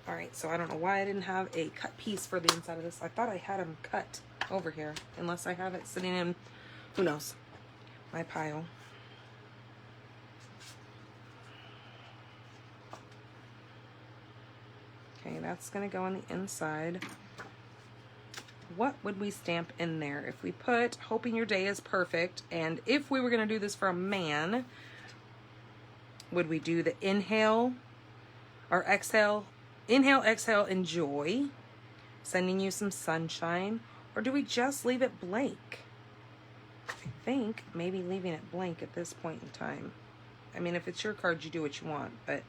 All right, so I don't know why I didn't have a cut piece for the inside of this. I thought I had them cut over here, unless I have it sitting in, who knows, my pile. Okay, that's going to go on the inside. what would we stamp in there? If we put hoping your day is perfect, and if we were going to do this for a man, would we do the inhale or exhale? Inhale, exhale, enjoy. Sending you some sunshine. Or do we just leave it blank? I think maybe leaving it blank at this point in time. I mean, if it's your card, you do what you want, but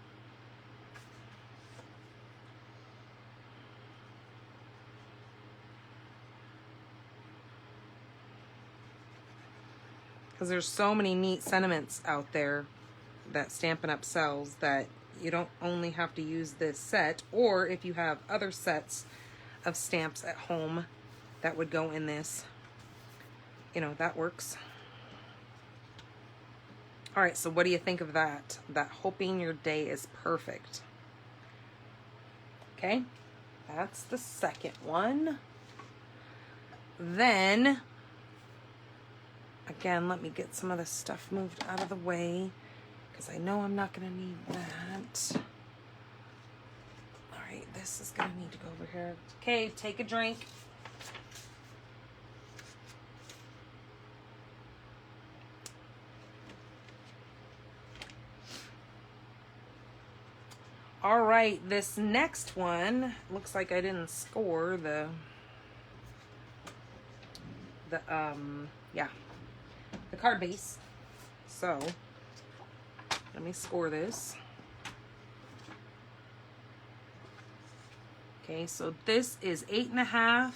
because there's so many neat sentiments out there that Stampin' Up! Sells that you don't only have to use this set, or if you have other sets of stamps at home that would go in this, you know, that works. All right, so what do you think of that? That hoping your day is perfect. Okay, that's the second one. Then, again, let me get some of this stuff moved out of the way because I know I'm not going to need that. All right, this is going to need to go over here. Okay, take a drink. All right, this next one looks like I didn't score the card base. So let me score this. Okay, so this is 8.5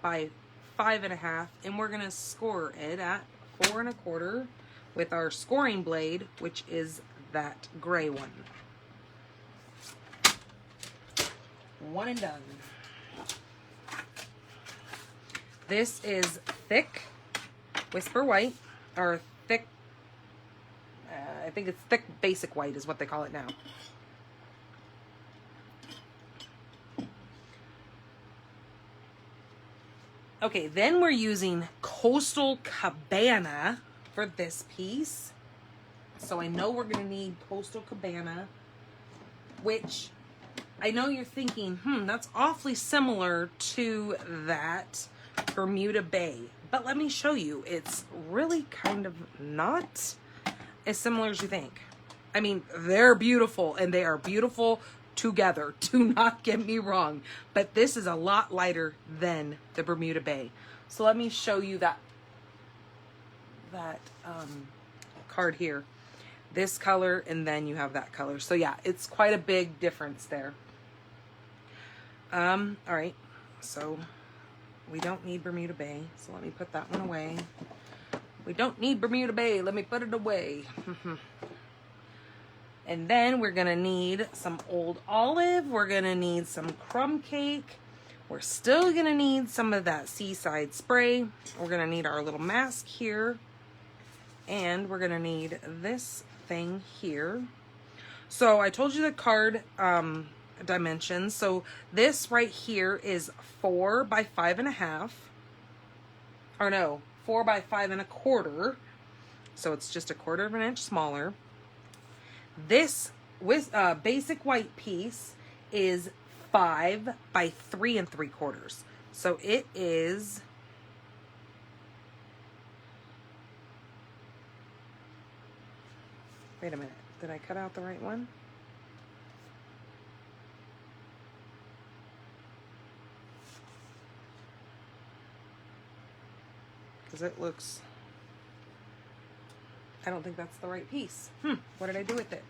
by 5.5, and we're gonna score it at 4 1/4 with our scoring blade, which is that gray one. One and done. This is thick whisper white, or thick, I think it's thick basic white is what they call it now. Okay, then we're using Coastal Cabana for this piece. So I know we're gonna need Coastal Cabana, which I know you're thinking, that's awfully similar to that Bermuda Bay. But let me show you, it's really kind of not as similar as you think. I mean, they're beautiful, and they are beautiful together. Do not get me wrong. But this is a lot lighter than the Bermuda Bay. So let me show you that card here. This color, and then you have that color. So yeah, it's quite a big difference there. All right, so we don't need Bermuda Bay, so let me put that one away. We don't need Bermuda Bay, let me put it away. And then we're gonna need some Old Olive, we're gonna need some crumb cake, we're still gonna need some of that Seaside spray, we're gonna need our little mask here, and we're gonna need this thing here. So I told you the card dimensions. So this right here is 4 by 5.5, or no, 4 by 5 1/4. So it's just 1/4 of an inch smaller. This with basic white piece is 5 by 3 3/4. So it is wait a minute, did I cut out the right one? Because it looks, I don't think that's the right piece. What did I do with it?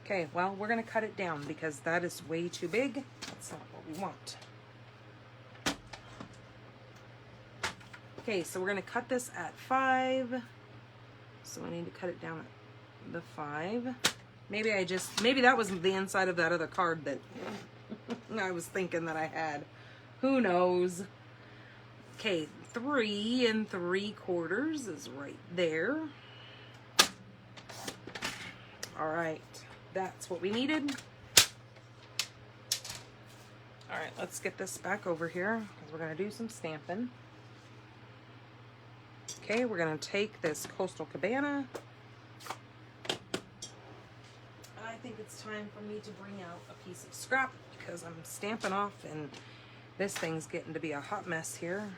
Okay, well, we're going to cut it down because that is way too big. That's not what we want. Okay, so we're going to cut this at 5. So I need to cut it down at the 5. Maybe that was the inside of that other card that I was thinking that I had. Who knows? Okay, 3 3/4 is right there. All right, that's what we needed. All right, let's get this back over here because we're gonna do some stamping. Okay, we're gonna take this Coastal Cabana. I think it's time for me to bring out a piece of scrap because I'm stamping off and this thing's getting to be a hot mess here.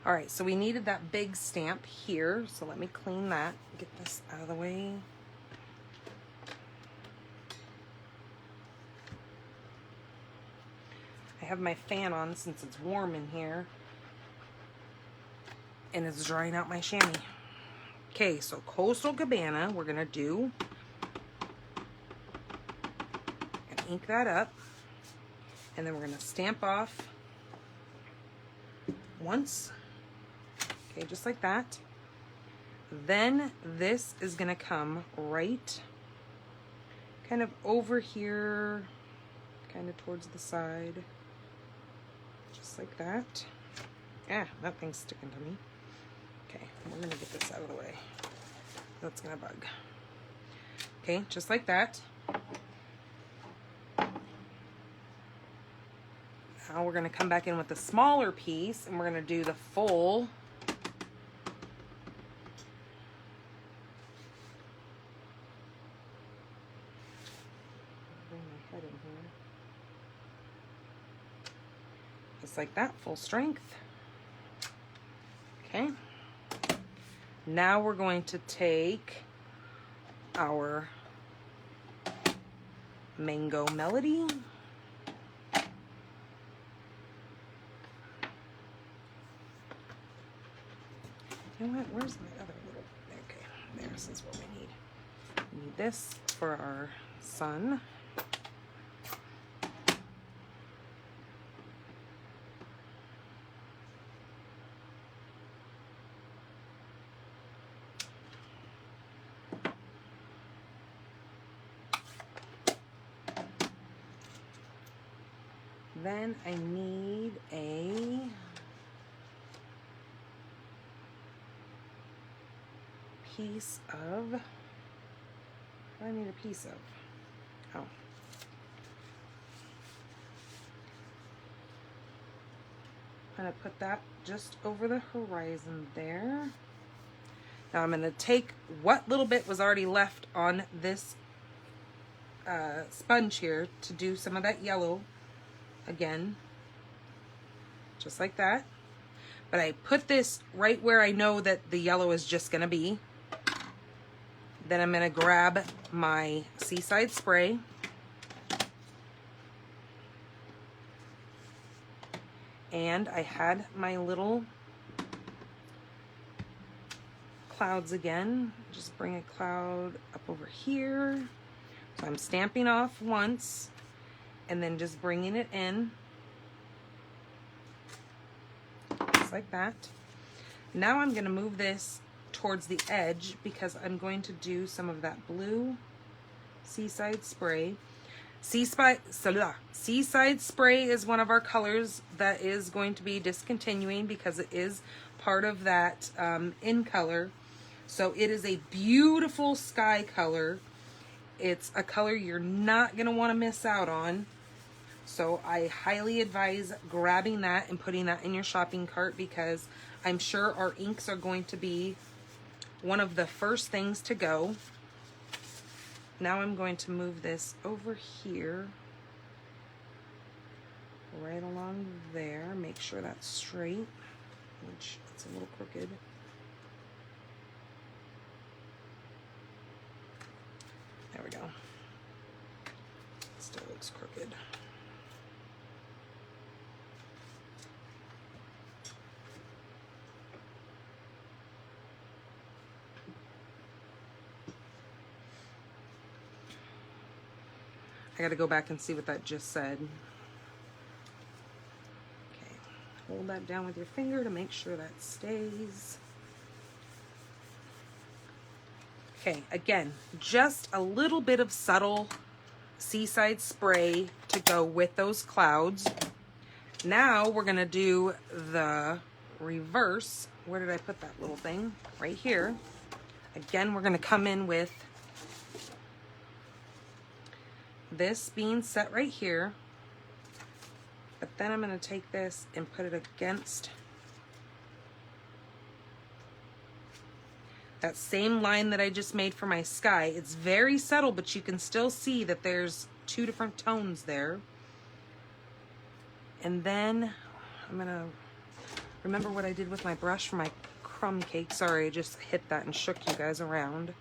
All right, so we needed that big stamp here, so let me clean that, get this out of the way. I have my fan on since it's warm in here, and it's drying out my chamois. Okay, so Coastal Cabana, we're gonna do, and ink that up, and then we're gonna stamp off once. Okay, just like that. Then this is gonna come right kind of over here, kind of towards the side, just like that. Ah, that thing's sticking to me. Okay, we're gonna get this out of the way. That's gonna bug. Okay, just like that. Now we're gonna come back in with the smaller piece and we're gonna do the full just like that, full strength. Okay. Now we're going to take our Mango Melody. You know what? Where's my other little? Okay, this is what we need. We need this for our sun. Then I need a piece of, what do I need a piece of? Oh. I'm going to put that just over the horizon there. Now I'm going to take what little bit was already left on this sponge here to do some of that yellow again, just like that. But I put this right where I know that the yellow is just going to be. Then I'm going to grab my Seaside spray. And I had my little clouds again. Just bring a cloud up over here. So I'm stamping off once and then just bringing it in. Just like that. Now I'm going to move this towards the edge because I'm going to do some of that blue Seaside spray. Seaside spray is one of our colors that is going to be discontinuing because it is part of that in color. So it is a beautiful sky color. It's a color you're not going to want to miss out on. So I highly advise grabbing that and putting that in your shopping cart because I'm sure our inks are going to be one of the first things to go. Now I'm going to move this over here, right along there. Make sure that's straight, which it's a little crooked. There we go. Still looks crooked. I gotta go back and see what that just said. Okay, hold that down with your finger to make sure that stays. Okay, again, just a little bit of subtle Seaside spray to go with those clouds. Now we're gonna do the reverse. Where did I put that little thing? Right here. Again, we're gonna come in with this being set right here, but then I'm going to take this and put it against That same line that I just made for my sky. It's very subtle, but you can still see that there's two different tones there. And then I'm gonna remember what I did with my brush for my crumb cake. Sorry, I just hit that and shook you guys around.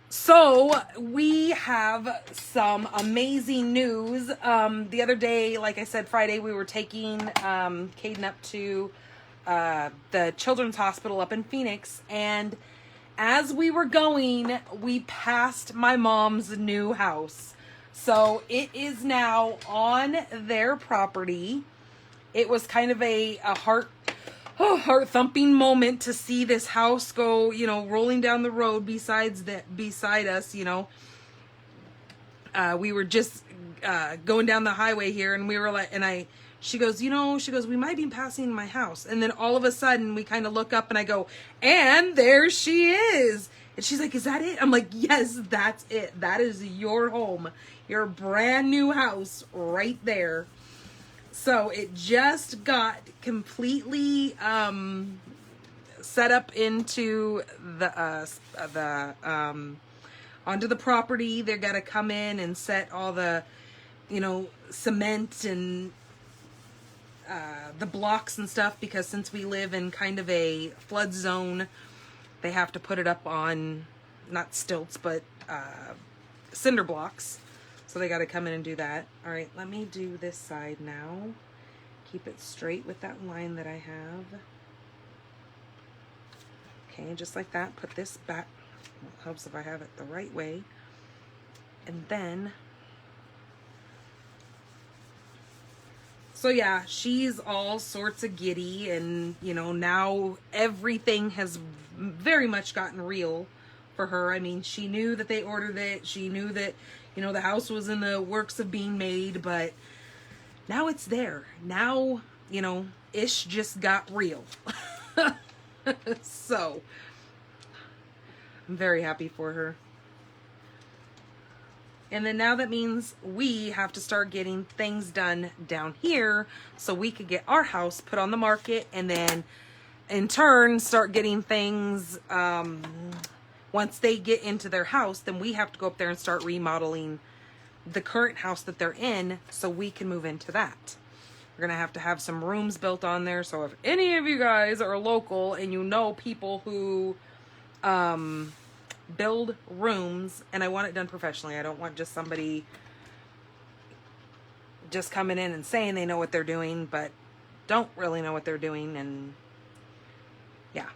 So we have some amazing news. The other day, like I said, Friday, we were taking Caden up to the Children's Hospital up in Phoenix, and as we were going, we passed my mom's new house. So it is now on their property. It was kind of a heart-thumping moment to see this house go, you know, rolling down the road beside us, you know. We were just going down the highway here, and we were like, she goes, we might be passing my house. And then all of a sudden we kind of look up and I go, and there she is. And she's like, is that it? I'm like, yes, that's it. That is your home, your brand new house right there. So it just got completely set up into the onto the property. They're gonna come in and set all the, you know, cement and the blocks and stuff, because since we live in kind of a flood zone, they have to put it up on not stilts but cinder blocks. So they got to come in and do that. All right, let me do this side now. Keep it straight with that line that I have. Okay, just like that. Put this back. Well, it helps if I have it the right way. And then, so yeah, she's all sorts of giddy, and you know, now everything has very much gotten real for her. I mean, she knew that they ordered it. She knew that, you know, the house was in the works of being made, but now it's there. Now, you know, ish just got real. So I'm very happy for her. And then now that means we have to start getting things done down here so we could get our house put on the market, and then in turn start getting things, once they get into their house, then we have to go up there and start remodeling the current house that they're in so we can move into that. We're going to have some rooms built on there. So if any of you guys are local and you know people who build rooms, and I want it done professionally. I don't want just somebody just coming in and saying they know what they're doing, but don't really know what they're doing. And yeah,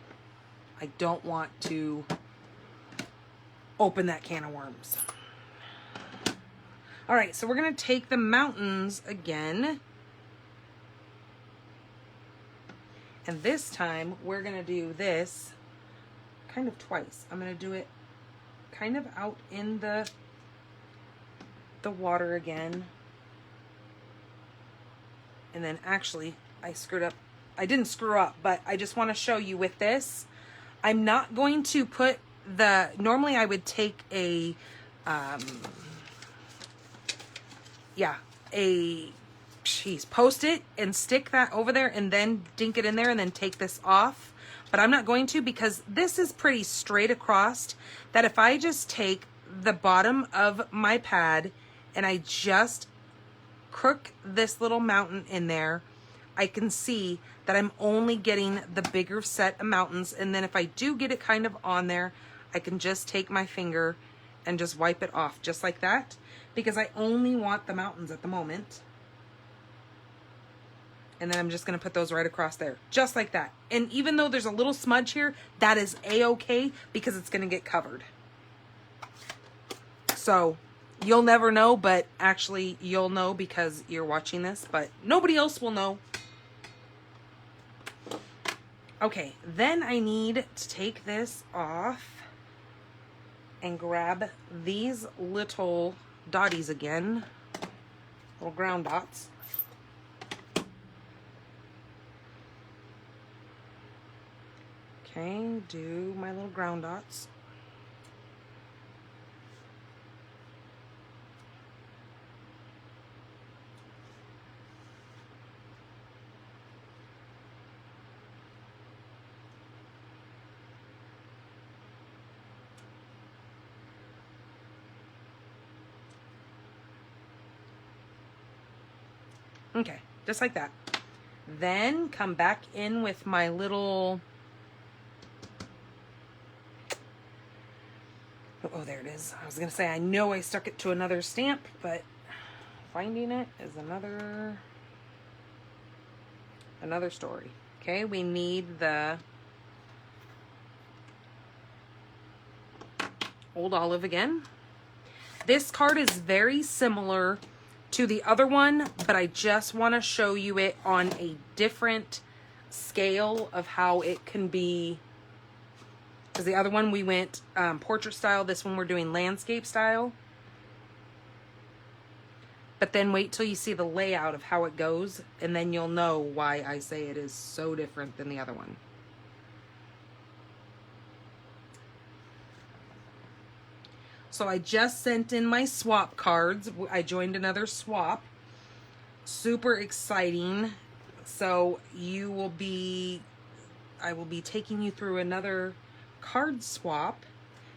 I don't want to open that can of worms. All right, so we're going to take the mountains again. And this time we're going to do this kind of twice. I'm going to do it kind of out in the water again. And then actually I screwed up. I didn't screw up, but I just want to show you with this. I'm not going to put normally I would take a Post-it and stick that over there and then dink it in there and then take this off. But I'm not going to, because this is pretty straight across, that if I just take the bottom of my pad and I just crook this little mountain in there, I can see that I'm only getting the bigger set of mountains. And then if I do get it kind of on there, I can just take my finger and just wipe it off just like that, because I only want the mountains at the moment. And then I'm just going to put those right across there, just like that. And even though there's a little smudge here, that is a-okay, because it's going to get covered. So you'll never know, but actually you'll know because you're watching this, but nobody else will know. Okay, then I need to take this off and grab these little dotties again, little ground dots. Okay, do my little ground dots. Okay, just like that. Then come back in with my little, oh, there it is. I was gonna say, I know I stuck it to another stamp, but finding it is another story. Okay, we need the Old Olive again. This card is very similar to the other one, but I just want to show you it on a different scale of how it can be. Because the other one we went portrait style, this one we're doing landscape style. But then wait till you see the layout of how it goes, and then you'll know why I say it is so different than the other one. So I just sent in my swap cards. I joined another swap. Super exciting. So I will be taking you through another card swap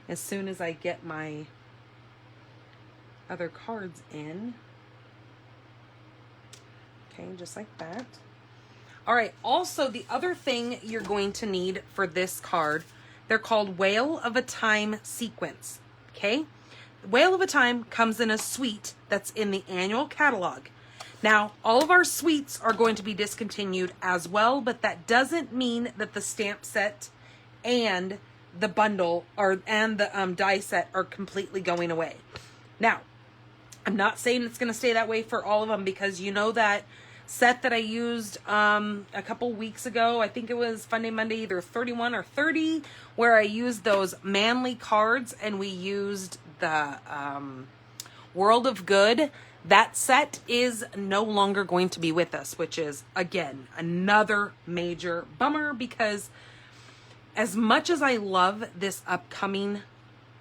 as soon as I get my other cards in. Okay, just like that. All right, also the other thing you're going to need for this card, they're called Whale of a Time sequence. Okay, Whale of a Time comes in a suite that's in the annual catalog. Now, all of our suites are going to be discontinued as well, but that doesn't mean that the stamp set and the bundle and the die set are completely going away. Now, I'm not saying it's going to stay that way for all of them, because you know that set that I used a couple weeks ago, I think it was Funday Monday, either 31 or 30, where I used those manly cards and we used the World of Good. That set is no longer going to be with us, which is, again, another major bummer, because as much as I love this upcoming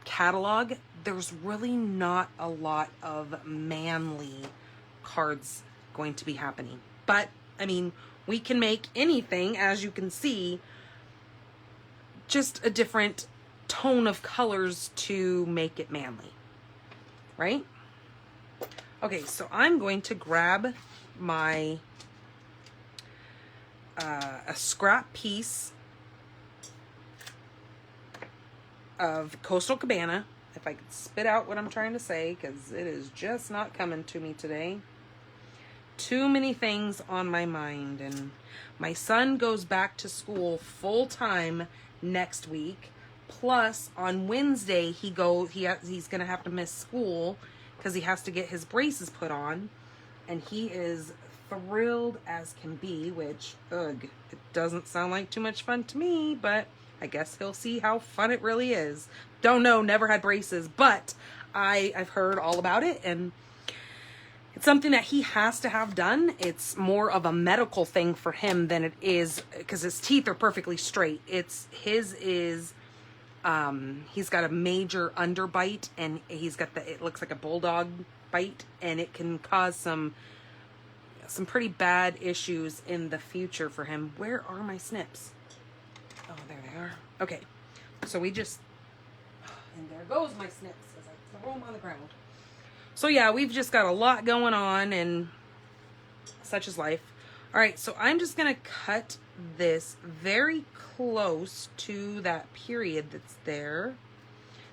catalog, there's really not a lot of manly cards going to be happening. But I mean, we can make anything, as you can see, just a different tone of colors to make it manly, right? Okay, so I'm going to grab my a scrap piece of Coastal Cabana, if I could spit out what I'm trying to say, because it is just not coming to me today. Too many things on my mind, and my son goes back to school full time next week. Plus, on Wednesday he's gonna have to miss school because he has to get his braces put on, and he is thrilled as can be. Which, ugh, it doesn't sound like too much fun to me, but I guess he'll see how fun it really is. Don't know, never had braces, but I've heard all about it, and it's something that he has to have done. It's more of a medical thing for him than it is, because his teeth are perfectly straight. He's got a major underbite, and he's got it looks like a bulldog bite, and it can cause some pretty bad issues in the future for him. Where are my snips? Oh, there they are. Okay, so we just, and there goes my snips as I throw them on the ground. So yeah, we've just got a lot going on, and such is life. All right, so I'm just gonna cut this very close to that period that's there,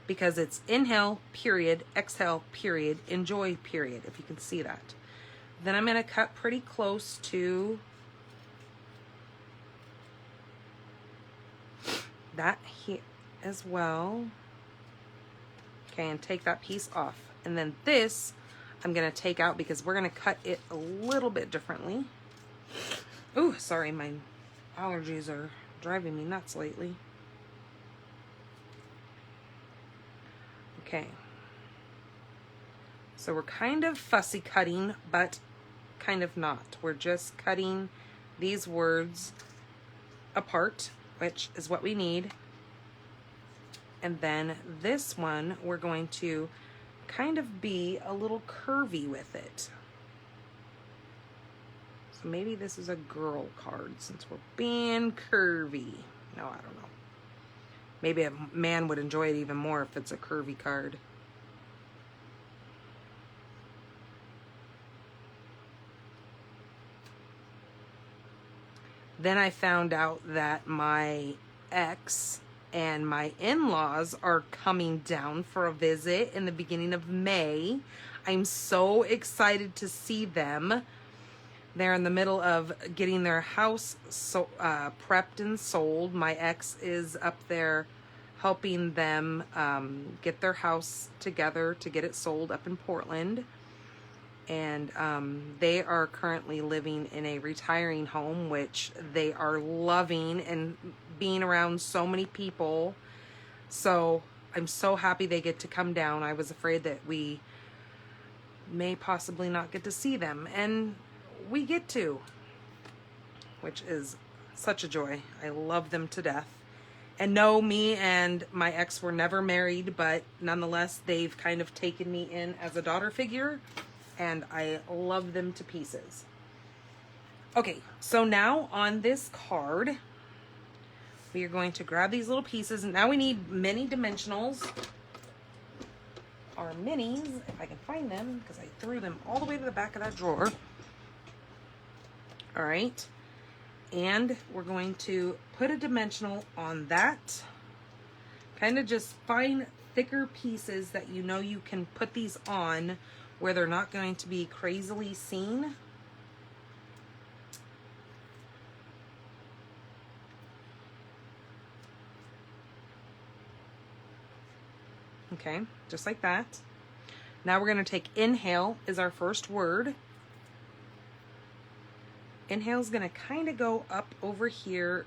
because it's inhale, period, exhale, period, enjoy, period, if you can see that. Then I'm gonna cut pretty close to that here as well. Okay, and take that piece off. And then this I'm gonna take out because we're gonna cut it a little bit differently. Ooh, sorry, my allergies are driving me nuts lately. Okay. So we're kind of fussy cutting, but kind of not. We're just cutting these words apart, which is what we need. And then this one, we're going to kind of be a little curvy with it. So maybe this is a girl card since we're being curvy. No, I don't know. Maybe a man would enjoy it even more if it's a curvy card. Then I found out that my ex and my in-laws are coming down for a visit in the beginning of May. I'm so excited to see them. They're in the middle of getting their house prepped and sold. My ex is up there helping them get their house together to get it sold up in Portland. And they are currently living in a retiring home, which they are loving and being around so many people. So I'm so happy they get to come down. I was afraid that we may possibly not get to see them, and we get to, which is such a joy. I love them to death. And no, me and my ex were never married, but nonetheless, they've kind of taken me in as a daughter figure, and I love them to pieces. Okay, so now on this card, we are going to grab these little pieces. And now we need mini dimensionals. Our minis, if I can find them, because I threw them all the way to the back of that drawer. All right. And we're going to put a dimensional on that. Kind of just find thicker pieces that you know you can put these on where they're not going to be crazily seen. Okay, just like that. Now we're going to take inhale is our first word. Inhale is going to kind of go up over here,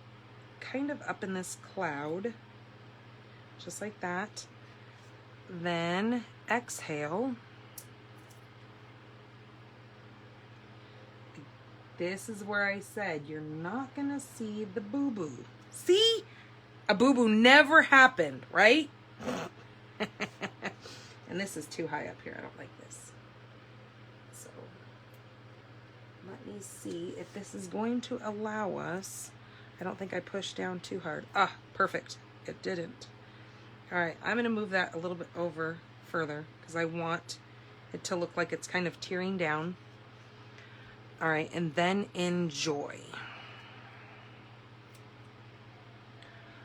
kind of up in this cloud, just like that. Then exhale. This is where I said you're not going to see the boo-boo. See? A boo-boo never happened, right? And this is too high up here. I don't like this. So let me see if this is going to allow us. I don't think I pushed down too hard. Ah, perfect. It didn't. All right, I'm going to move that a little bit over further because I want it to look like it's kind of tearing down. All right, and then enjoy.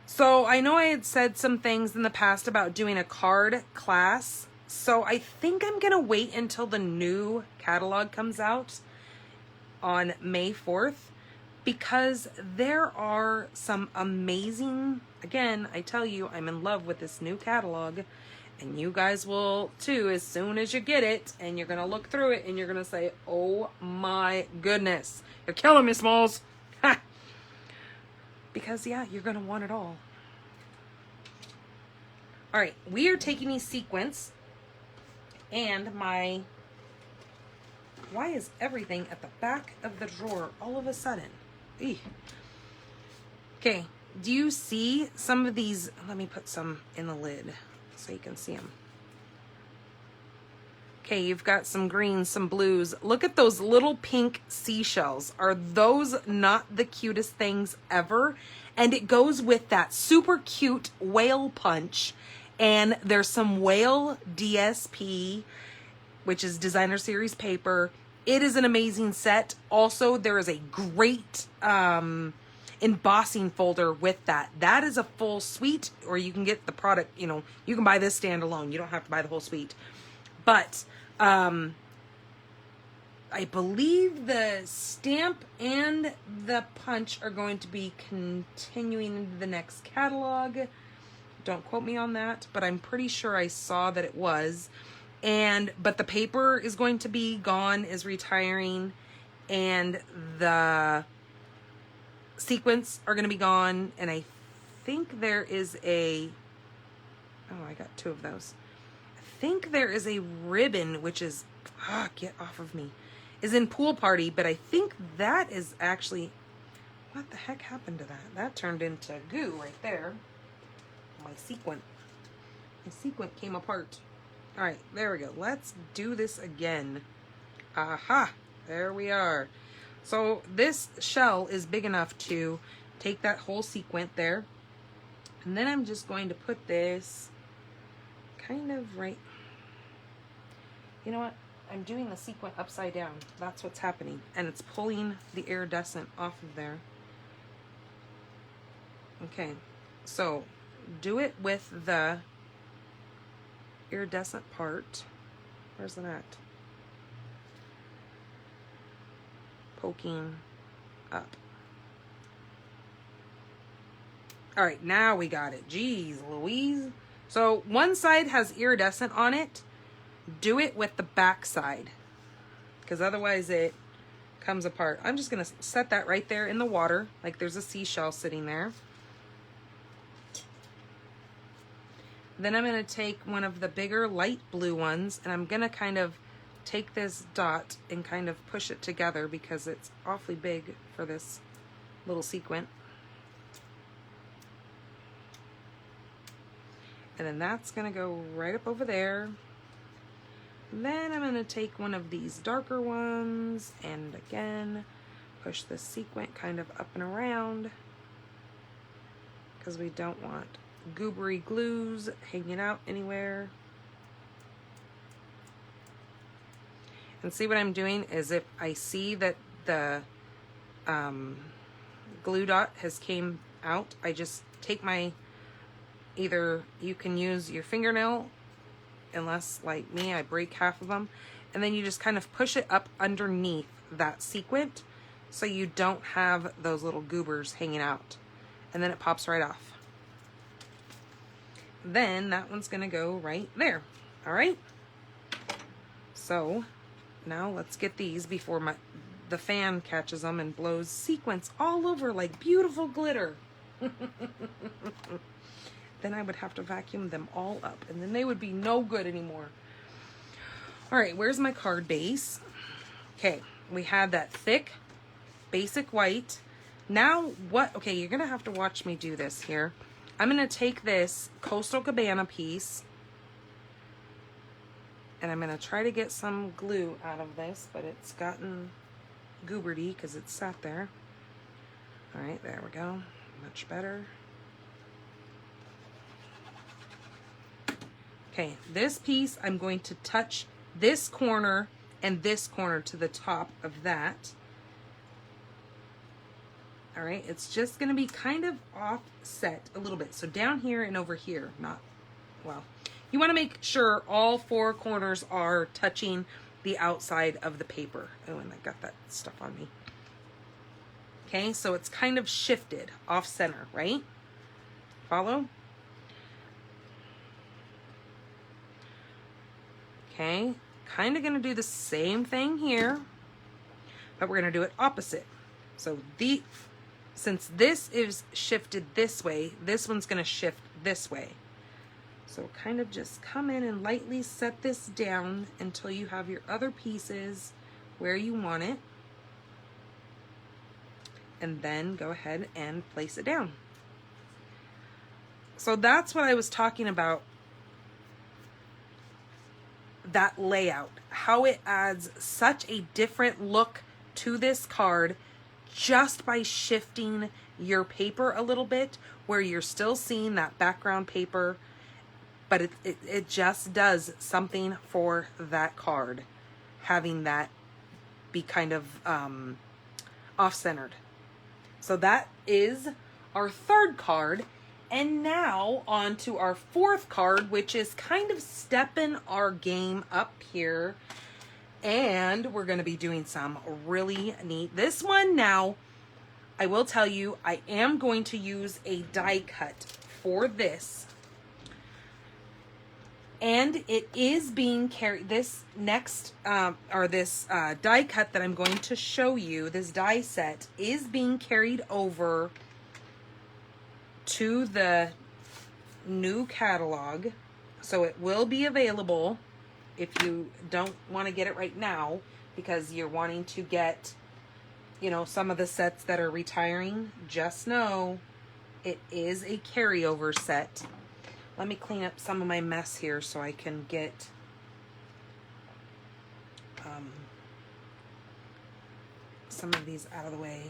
So I know I had said some things in the past about doing a card class. So I think I'm going to wait until the new catalog comes out on May 4th because there are some amazing, again, I tell you, I'm in love with this new catalog, and you guys will too as soon as you get it, and you're going to look through it and you're going to say, oh my goodness, you're killing me, Smalls. Because yeah, you're going to want it all. All right, we are taking these sequins and my, why is everything at the back of the drawer all of a sudden? Eey. Okay, do you see some of these? Let me put some in the lid so you can see them. Okay, you've got some greens, some blues. Look at those little pink seashells. Are those not the cutest things ever? And it goes with that super cute whale punch. And there's some whale DSP, which is designer series paper. It is an amazing set. Also, there is a great embossing folder with that. That is a full suite, or you can get the product, you know, you can buy this standalone. You don't have to buy the whole suite. But I believe the stamp and the punch are going to be continuing into the next catalog. Don't quote me on that, but I'm pretty sure I saw that it was. But the paper is going to be gone, is retiring, and the sequins are going to be gone. And I think there is a, oh, I got two of those. I think there is a ribbon, which is, get off of me, is in Pool Party, but I think that is actually, what the heck happened to that? That turned into goo right there. My sequin came apart. All right, there we go. Let's do this again. Aha, there we are. So this shell is big enough to take that whole sequin there. And then I'm just going to put this kind of right. You know what? I'm doing the sequin upside down. That's what's happening. And it's pulling the iridescent off of there. Okay, so do it with the iridescent part. Where's it at? Poking up. All right, now we got it. Jeez Louise. So one side has iridescent on it. Do it with the back side, because otherwise it comes apart. I'm just going to set that right there in the water, like there's a seashell sitting there. Then I'm going to take one of the bigger light blue ones, and I'm going to kind of take this dot and kind of push it together because it's awfully big for this little sequin. And then that's going to go right up over there. Then I'm going to take one of these darker ones and again push the sequin kind of up and around because we don't want goobery glues hanging out anywhere. And see what I'm doing is if I see that the glue dot has came out, I just take my, either you can use your fingernail, unless like me I break half of them, and then you just kind of push it up underneath that sequin so you don't have those little goobers hanging out, and then it pops right off. Then that one's gonna go right there. All right, so now let's get these before the fan catches them and blows sequins all over like beautiful glitter. Then I would have to vacuum them all up, and then they would be no good anymore. All right, where's my card base? Okay, we have that thick basic white. Now what, okay, you're gonna have to watch me do this here. I'm gonna take this Coastal Cabana piece, and I'm gonna try to get some glue out of this, but it's gotten gooberty because it sat there. All right, there we go, much better. Okay, this piece, I'm going to touch this corner and this corner to the top of that. All right, it's just gonna be kind of offset a little bit. So down here and over here, not, well, you wanna make sure all four corners are touching the outside of the paper. Oh, and I got that stuff on me. Okay, so it's kind of shifted off center, right? Follow? Okay, kind of gonna do the same thing here, but we're gonna do it opposite. So since this is shifted this way, this one's gonna shift this way. So kind of just come in and lightly set this down until you have your other pieces where you want it. And then go ahead and place it down. So that's what I was talking about, that layout, how it adds such a different look to this card just by shifting your paper a little bit, where you're still seeing that background paper, but it just does something for that card, having that be kind of off-centered. So that is our third card. And now on to our fourth card, which is kind of stepping our game up here. And we're going to be doing some really neat. This one now, I will tell you, I am going to use a die cut for this. And it is being carried, this next, die cut that I'm going to show you, this die set, is being carried over to the new catalog. So it will be available if you don't want to get it right now because you're wanting to get, you know, some of the sets that are retiring. Just know it is a carryover set. Let me clean up some of my mess here so I can get some of these out of the way.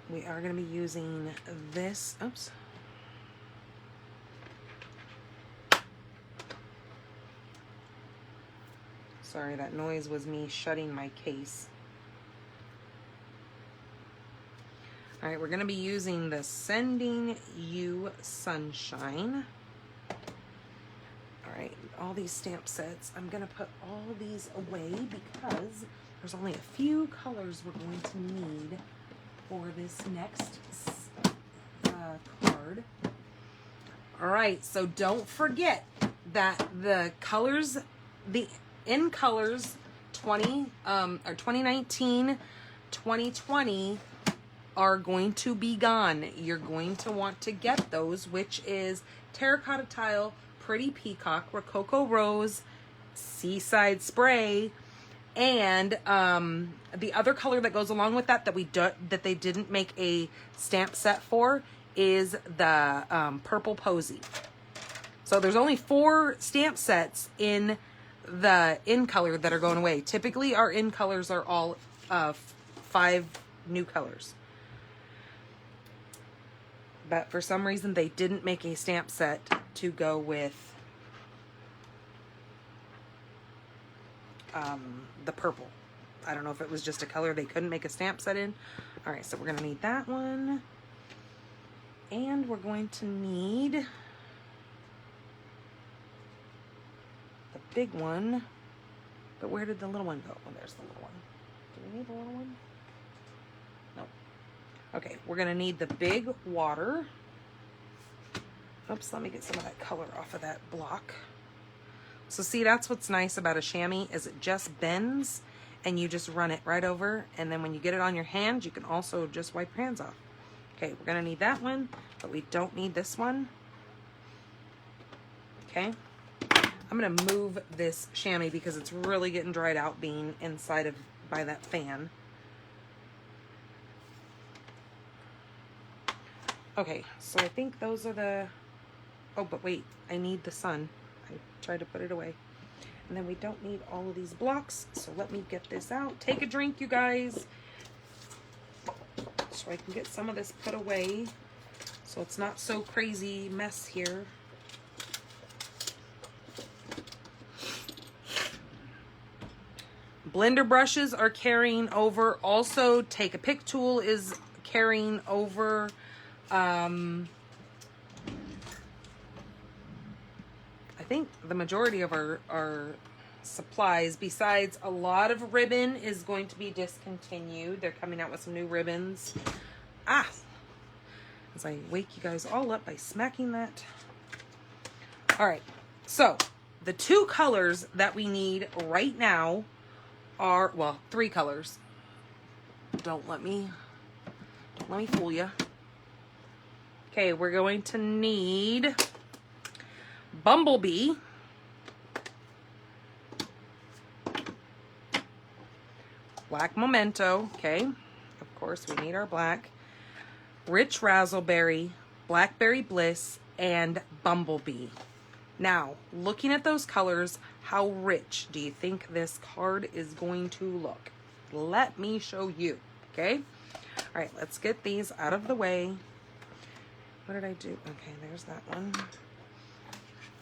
We are going to be using this. Oops. Sorry, that noise was me shutting my case. All right, we're going to be using the Sending You Sunshine. All right, all these stamp sets. I'm going to put all these away because there's only a few colors we're going to need for this next card. All right, so don't forget that the colors, the in colors 2019, 2020 are going to be gone. You're going to want to get those, which is Terracotta Tile, Pretty Peacock, Rococo Rose, Seaside Spray, and the other color that goes along with that that they didn't make a stamp set for is the Purple Posy. So there's only 4 stamp sets in the in color that are going away. Typically our in colors are all 5 new colors. But for some reason they didn't make a stamp set to go with the purple. I don't know if it was just a color they couldn't make a stamp set in. All right, so we're going to need that one. And we're going to need the big one. But where did the little one go? Oh, there's the little one. Do we need the little one? No. Okay, we're going to need the big water. Oops, let me get some of that color off of that block. So see, that's what's nice about a chamois is it just bends and you just run it right over. And then when you get it on your hand, you can also just wipe your hands off. Okay, we're going to need that one, but we don't need this one. Okay, I'm going to move this chamois because it's really getting dried out being inside of by that fan. Okay, so I think those are the... Oh, but wait, I need the sun. I tried to put it away. And then we don't need all of these blocks, so let me get this out. Take a drink, you guys. So I can get some of this put away so it's not so crazy mess here. Blender brushes are carrying over. Also, Take a Pick tool is carrying over. I think the majority of our supplies, besides a lot of ribbon, is going to be discontinued. They're coming out with some new ribbons. As I wake you guys all up by smacking that. All right, so the 2 colors that we need right now are, well, 3 colors. Don't let me fool you. Okay, we're going to need Bumblebee, Black Memento, okay, of course we need our black, Rich Razzleberry, Blackberry Bliss, and Bumblebee. Now, looking at those colors, how rich do you think this card is going to look? Let me show you, okay? All right, let's get these out of the way. What did I do? Okay, there's that one.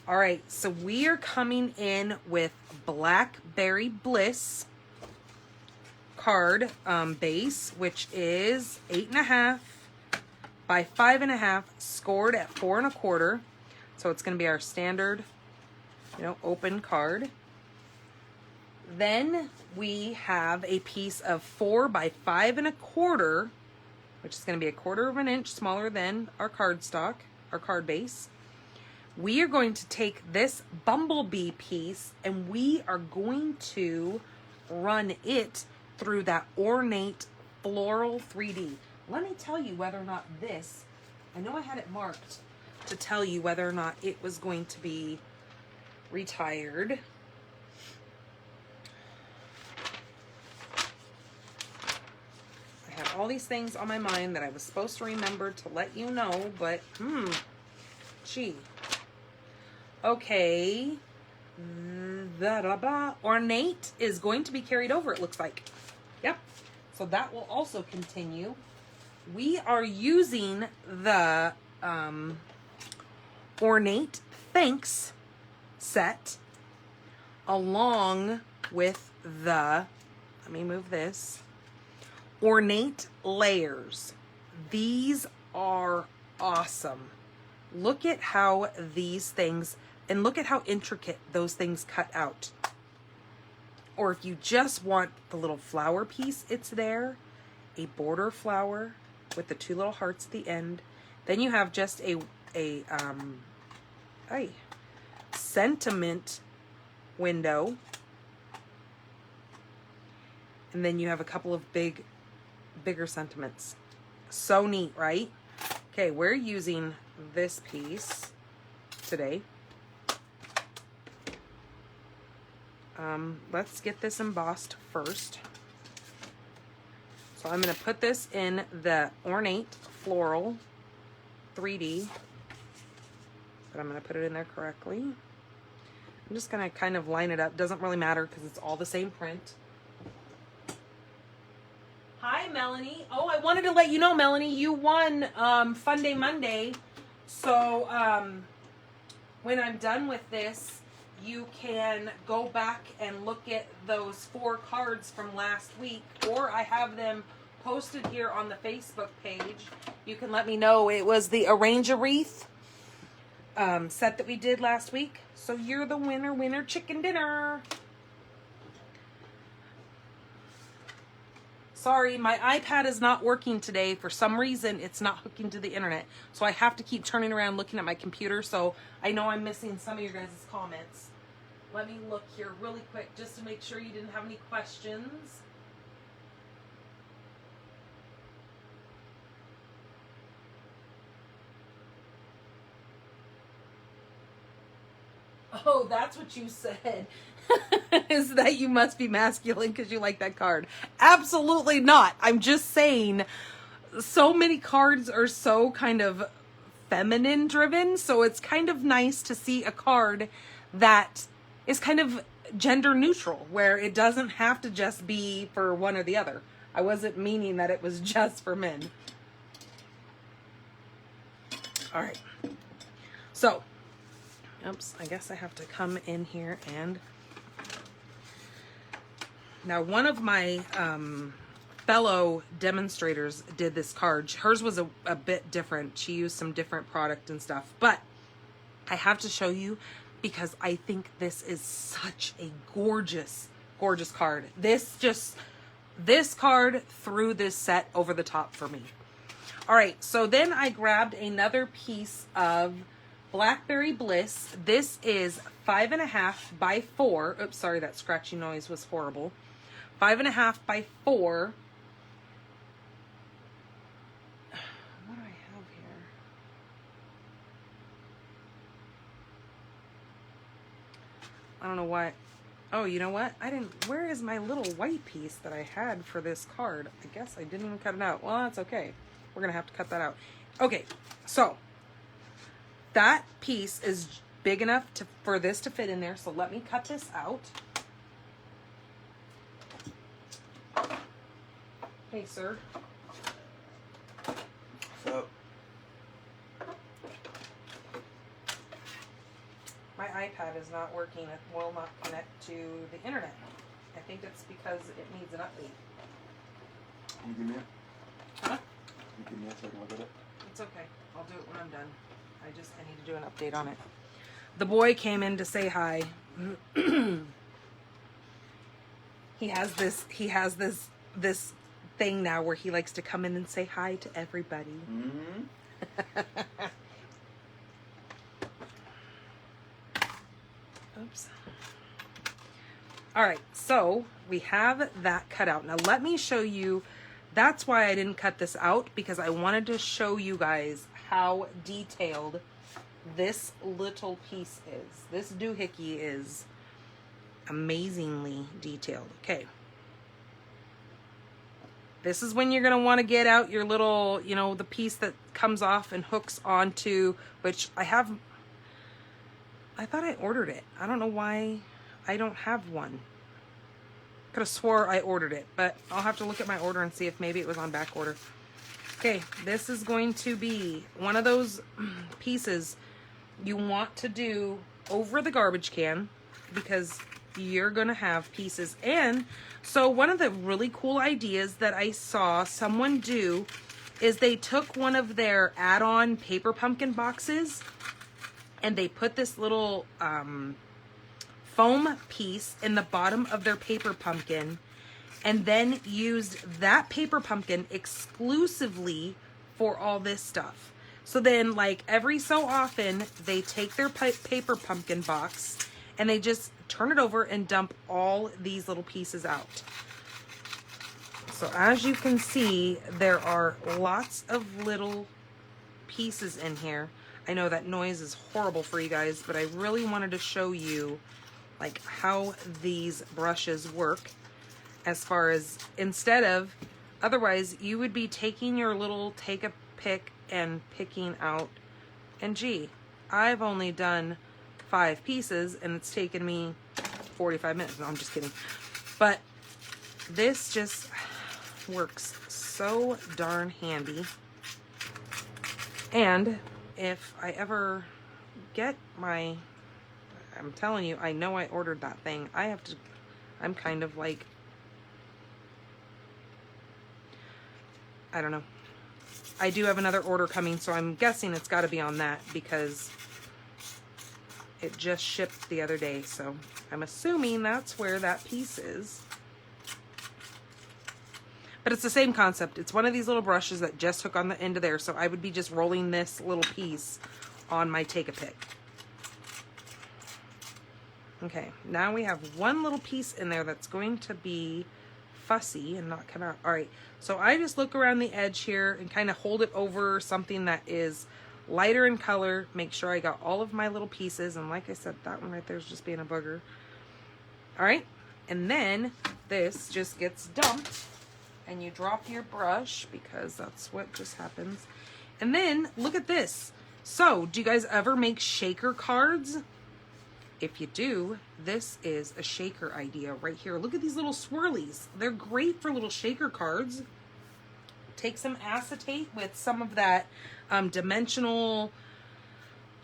All right, so we are coming in with Blackberry Bliss card base, which is 8.5 by 5.5, scored at 4 1/4. So it's going to be our standard, open card. Then we have a piece of 4 by 5 1/4, which is going to be 1/4 of an inch smaller than our cardstock, our card base. We are going to take this Bumblebee piece and we are going to run it through that ornate floral 3D. Let me tell you whether or not this, I know I had it marked to tell you whether or not it was going to be retired. I had all these things on my mind that I was supposed to remember to let you know, but gee. Okay. Ornate is going to be carried over, it looks like. Yep. So that will also continue. We are using the Ornate Thanks set along with the, let me move this, Ornate Layers. These are awesome. Look at how these things, and look at how intricate those things cut out. Or if you just want the little flower piece, it's there. A border flower with the two little hearts at the end. Then you have just a sentiment window. And then you have a couple of bigger sentiments. So neat, right? Okay, we're using this piece today. Let's get this embossed first. So I'm going to put this in the Ornate Floral 3D. But I'm going to put it in there correctly. I'm just going to kind of line it up. Doesn't really matter because it's all the same print. Hi, Melanie. Oh, I wanted to let you know, Melanie, you won Funday Monday. So when I'm done with this, you can go back and look at those 4 cards from last week, or I have them posted here on the Facebook page. You can let me know. It was the Arrange a Wreath set that we did last week. So you're the winner, chicken dinner. Sorry, my iPad is not working today. For some reason, it's not hooking to the internet. So I have to keep turning around looking at my computer. So I know I'm missing some of your guys' comments. Let me look here really quick just to make sure you didn't have any questions. Oh, that's what you said. Is that you must be masculine because you like that card. Absolutely not. I'm just saying so many cards are so kind of feminine driven. So it's kind of nice to see a card that is kind of gender neutral, where it doesn't have to just be for one or the other. I wasn't meaning that it was just for men. All right. So, oops, I guess I have to come in here and... Now, one of my fellow demonstrators did this card. Hers was a bit different. She used some different product and stuff. But I have to show you because I think this is such a gorgeous, gorgeous card. This card threw this set over the top for me. All right, so then I grabbed another piece of Blackberry Bliss. This is 5.5 by 4. Oops, sorry, that scratchy noise was horrible. 5.5 by 4. What do I have here? I don't know what. Oh, you know what? Where is my little white piece that I had for this card? I guess I didn't even cut it out. Well, that's okay. We're going to have to cut that out. Okay, so that piece is big enough for this to fit in there. So let me cut this out. Hey, sir. What's up? My iPad is not working. It will not connect to the internet. I think it's because it needs an update. Can you give me a? Huh? Can you give me a so I can look at it? It's okay. I'll do it when I'm done. I need to do an update on it. The boy came in to say hi. He has this thing now where he likes to come in and say hi to everybody. Mm-hmm. Oops. All right, so we have that cut out. Now let me show you. That's why I didn't cut this out, because I wanted to show you guys how detailed this little piece is. This doohickey is amazingly detailed. Okay. This is when you're going to want to get out your little, the piece that comes off and hooks onto, which I thought I ordered it. I don't know why I don't have one. Could have swore I ordered it, but I'll have to look at my order and see if maybe it was on back order. Okay, this is going to be one of those pieces you want to do over the garbage can, because you're going to have pieces. And so one of the really cool ideas that I saw someone do is they took one of their add-on paper pumpkin boxes and they put this little foam piece in the bottom of their paper pumpkin and then used that paper pumpkin exclusively for all this stuff. So then, like, every so often, they take their paper pumpkin box and they just turn it over and dump all these little pieces out. So as you can see, there are lots of little pieces in here. I know that noise is horrible for you guys, but I really wanted to show you like how these brushes work, as far as instead of, otherwise you would be taking your little take a pick and picking out, and gee, I've only done 5 pieces and it's taken me 45 minutes. No, I'm just kidding. But this just works so darn handy. And if I ever get my, I'm telling you, I know I ordered that thing. I have to, I'm kind of like, I don't know. I do have another order coming, so I'm guessing it's got to be on that because it just shipped the other day. So I'm assuming that's where that piece is. But it's the same concept. It's one of these little brushes that just hook on the end of there. So I would be just rolling this little piece on my take-a-pick. Okay, now we have one little piece in there that's going to be fussy and not come out. All right, so I just look around the edge here and kind of hold it over something that is lighter in color. Make sure I got all of my little pieces. And like I said, that one right there is just being a booger. All right, and then this just gets dumped. And you drop your brush because that's what just happens. And then look at this. So do you guys ever make shaker cards? If you do, this is a shaker idea right here. Look at these little swirlies. They're great for little shaker cards. Take some acetate with some of that dimensional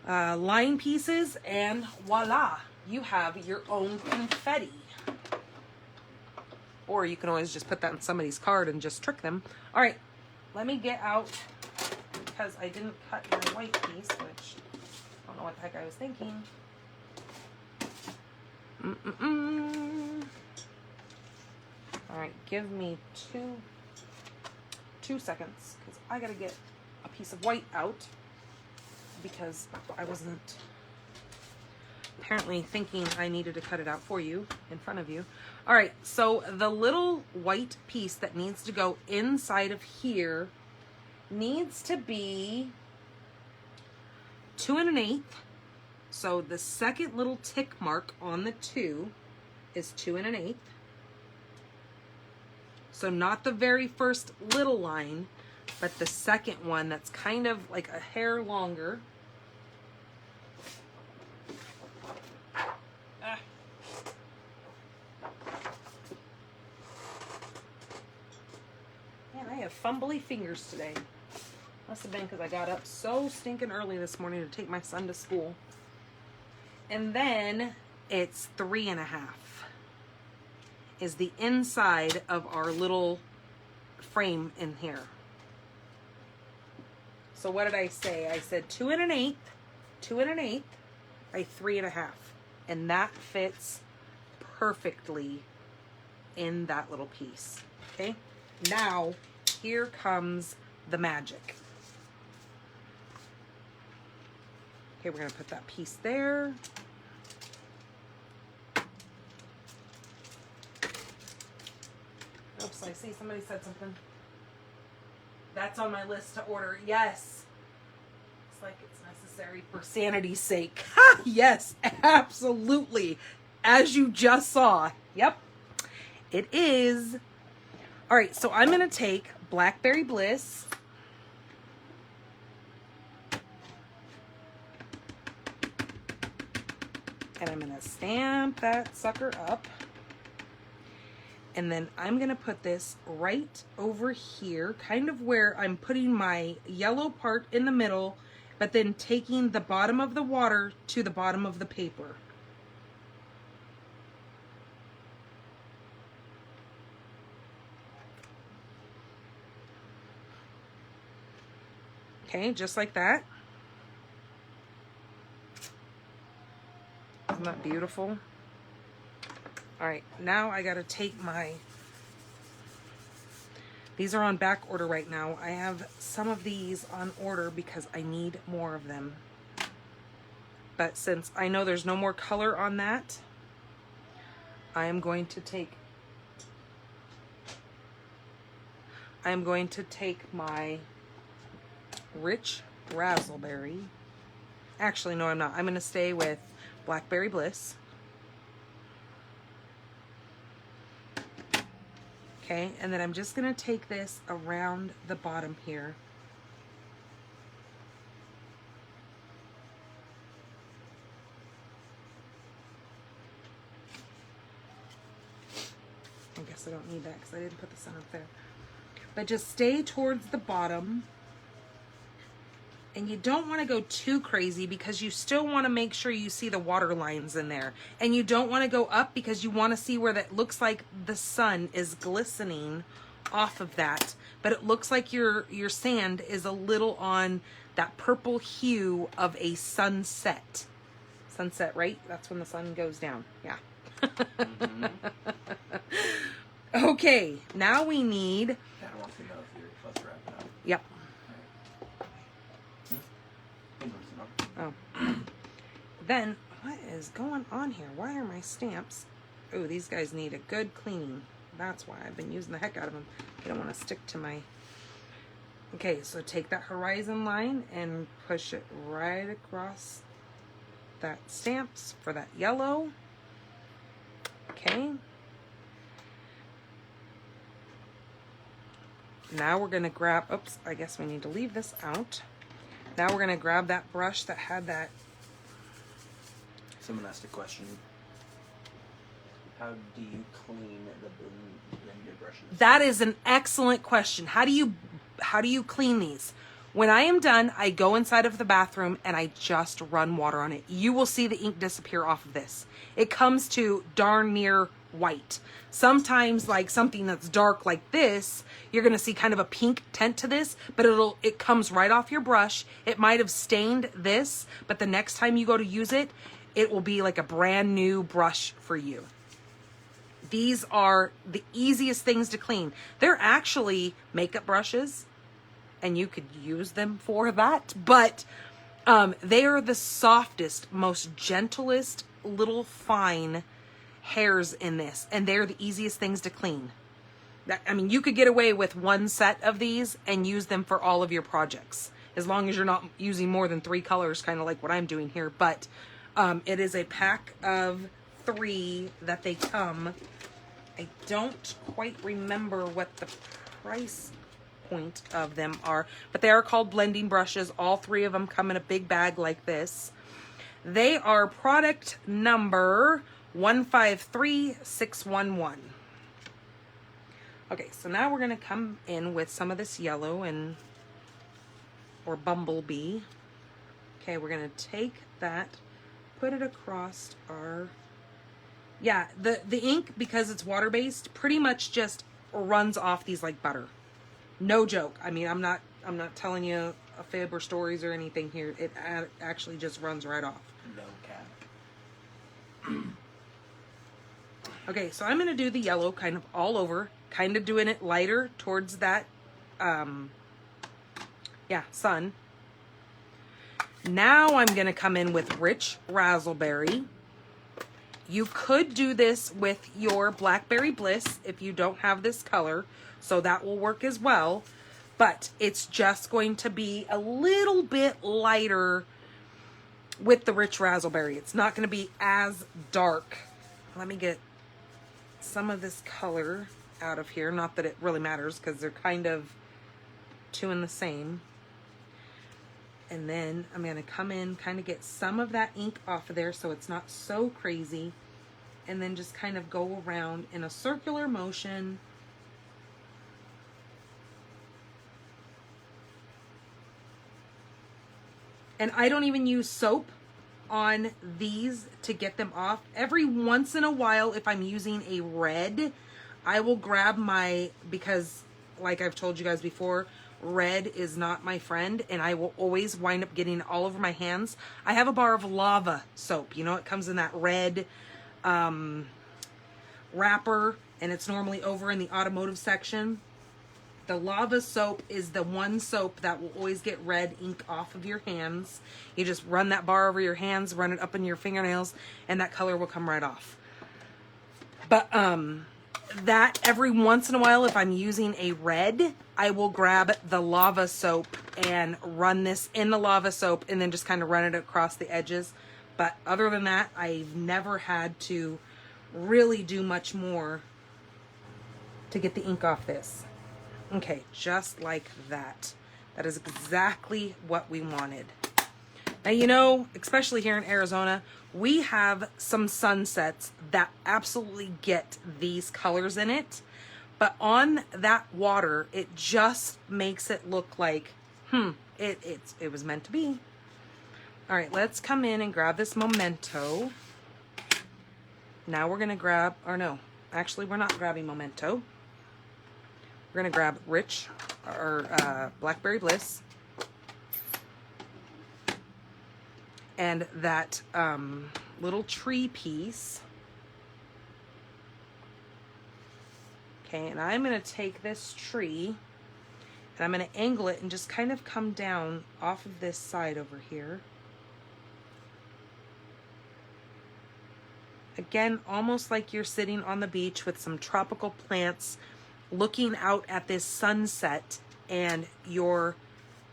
line pieces, and voila, you have your own confetti. Or you can always just put that in somebody's card and just trick them. All right, let me get out, because I didn't cut my white piece, which I don't know what the heck I was thinking. All right, give me two seconds, because I gotta get a piece of white out, because I wasn't apparently thinking I needed to cut it out for you in front of you. All right, so the little white piece that needs to go inside of here needs to be 2 1/8. So the second little tick mark on the 2 is 2 1/8. So not the very first little line, but the second one that's kind of like a hair longer. Man, I have fumbly fingers today. Must have been because I got up so stinking early this morning to take my son to school. And then it's 3 1/2 is the inside of our little frame in here. So what did I say? I said 2 1/8 by 3 1/2. And that fits perfectly in that little piece. Okay, now here comes the magic. Okay, we're gonna put that piece there. Oops, I see somebody said something. That's on my list to order. Yes. It's like it's necessary for sanity's sake. Ha! Yes, absolutely. As you just saw. Yep. It is. All right, so I'm going to take Blackberry Bliss. And I'm going to stamp that sucker up. And then I'm going to put this right over here, kind of where I'm putting my yellow part in the middle, but then taking the bottom of the water to the bottom of the paper. Okay, just like that. Isn't that beautiful? All right, now I gotta take my, these are on back order right now. I have some of these on order because I need more of them. But since I know there's no more color on that, I am going to take my rich raspberry. Actually, no, I'm not. I'm going to stay with Blackberry Bliss. Okay, and then I'm just going to take this around the bottom here. I guess I don't need that because I didn't put the sun up there. But just stay towards the bottom. And you don't want to go too crazy because you still want to make sure you see the water lines in there. And you don't want to go up because you want to see where that looks like the sun is glistening off of that. But it looks like your sand is a little on that purple hue of a sunset. Sunset, right? That's when the sun goes down. Yeah. Mm-hmm. Okay, now we need... Yeah, I want to know if you're supposed to wrap it up. Yep. Right. Oh. Then, what is going on here? Why are my stamps... Oh, these guys need a good cleaning. That's why I've been using the heck out of them. I don't want to stick to my... Okay, so take that horizon line and push it right across that stamps for that yellow. Okay. Now we're going to grab, oops, I guess we need to leave this out. Now we're going to grab that brush that had that. Someone asked a question. How do you clean the blended brushes? That is an excellent question. How do you clean these? When I am done, I go inside of the bathroom and I just run water on it. You will see the ink disappear off of this. It comes to darn near white. Sometimes like something that's dark like this, you're going to see kind of a pink tint to this, but it comes right off your brush. It might have stained this, but the next time you go to use it, it will be like a brand new brush for you. These are the easiest things to clean. They're actually makeup brushes, and you could use them for that, but they are the softest, most gentlest little fine hairs in this, and they're the easiest things to clean. I mean, you could get away with one set of these and use them for all of your projects, as long as you're not using more than 3 colors, kind of like what I'm doing here. But it is a pack of 3 that they come. I don't quite remember what the price point of them are, but they are called blending brushes. All 3 of them come in a big bag like this. They are product number 153611. Okay, so now we're going to come in with some of this yellow or bumblebee. Okay, we're going to take that, put it across our... Yeah, the ink, because it's water-based, pretty much just runs off these like butter. No joke. I mean, I'm not telling you a fib or stories or anything here. It actually just runs right off. No cap. Okay, so I'm going to do the yellow kind of all over, kind of doing it lighter towards that, sun. Now I'm going to come in with rich raspberry. You could do this with your Blackberry Bliss if you don't have this color, so that will work as well. But it's just going to be a little bit lighter with the rich raspberry. It's not going to be as dark. Let me get some of this color out of here. Not that it really matters because they're kind of 2 in the same. And then I'm going to come in, kind of get some of that ink off of there so it's not so crazy. And then just kind of go around in a circular motion. And I don't even use soap on these to get them off. Every once in a while, if I'm using a red, I will grab because like I've told you guys before, red is not my friend, and I will always wind up getting all over my hands. I have a bar of lava soap. You know, it comes in that red wrapper, and it's normally over in the automotive section. The lava soap is the one soap that will always get red ink off of your hands. You just run that bar over your hands, run it up in your fingernails, and that color will come right off. But that every once in a while, if I'm using a red, I will grab the lava soap and run this in the lava soap and then just kind of run it across the edges. But other than that, I've never had to really do much more to get the ink off this. Okay, just like that. That is exactly what we wanted. Now, you know, especially here in Arizona, we have some sunsets that absolutely get these colors in it. But on that water, it just makes it look like, it was meant to be. All right, let's come in and grab this Memento. Now we're going to grab, or no, actually we're not grabbing Memento. We're going to grab Blackberry Bliss. And that little tree piece. Okay, and I'm going to take this tree and I'm going to angle it and just kind of come down off of this side over here. Again, almost like you're sitting on the beach with some tropical plants, looking out at this sunset, and your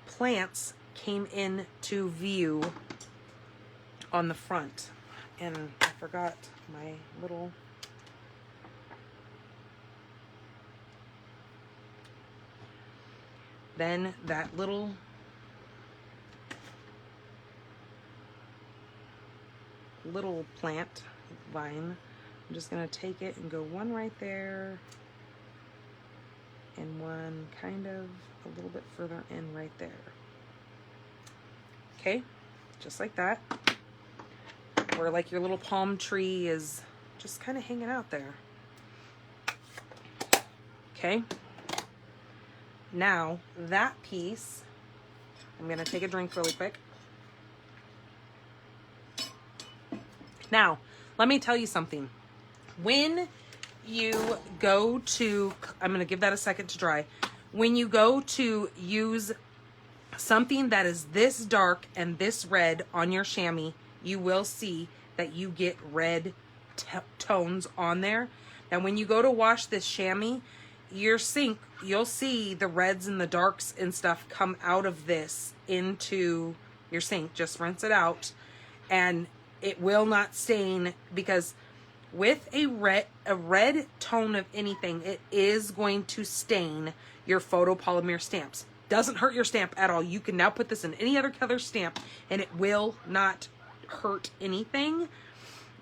plants came into view on the front. And I forgot my little then that little plant vine, I'm just going to take it and go one right there and one kind of a little bit further in right there. Okay, just like that. Or like your little palm tree is just kind of hanging out there. Okay. Now that piece, I'm going to take a drink really quick. Now, let me tell you something. When you go to, I'm going to give that a second to dry. When you go to use something that is this dark and this red on your chamois, you will see that you get red tones on there. Now, when you go to wash this chamois, your sink, you'll see the reds and the darks and stuff come out of this into your sink. Just rinse it out and it will not stain, because with a red tone of anything, it is going to stain your photopolymer stamps. Doesn't hurt your stamp at all. You can now put this in any other color stamp and it will not hurt anything.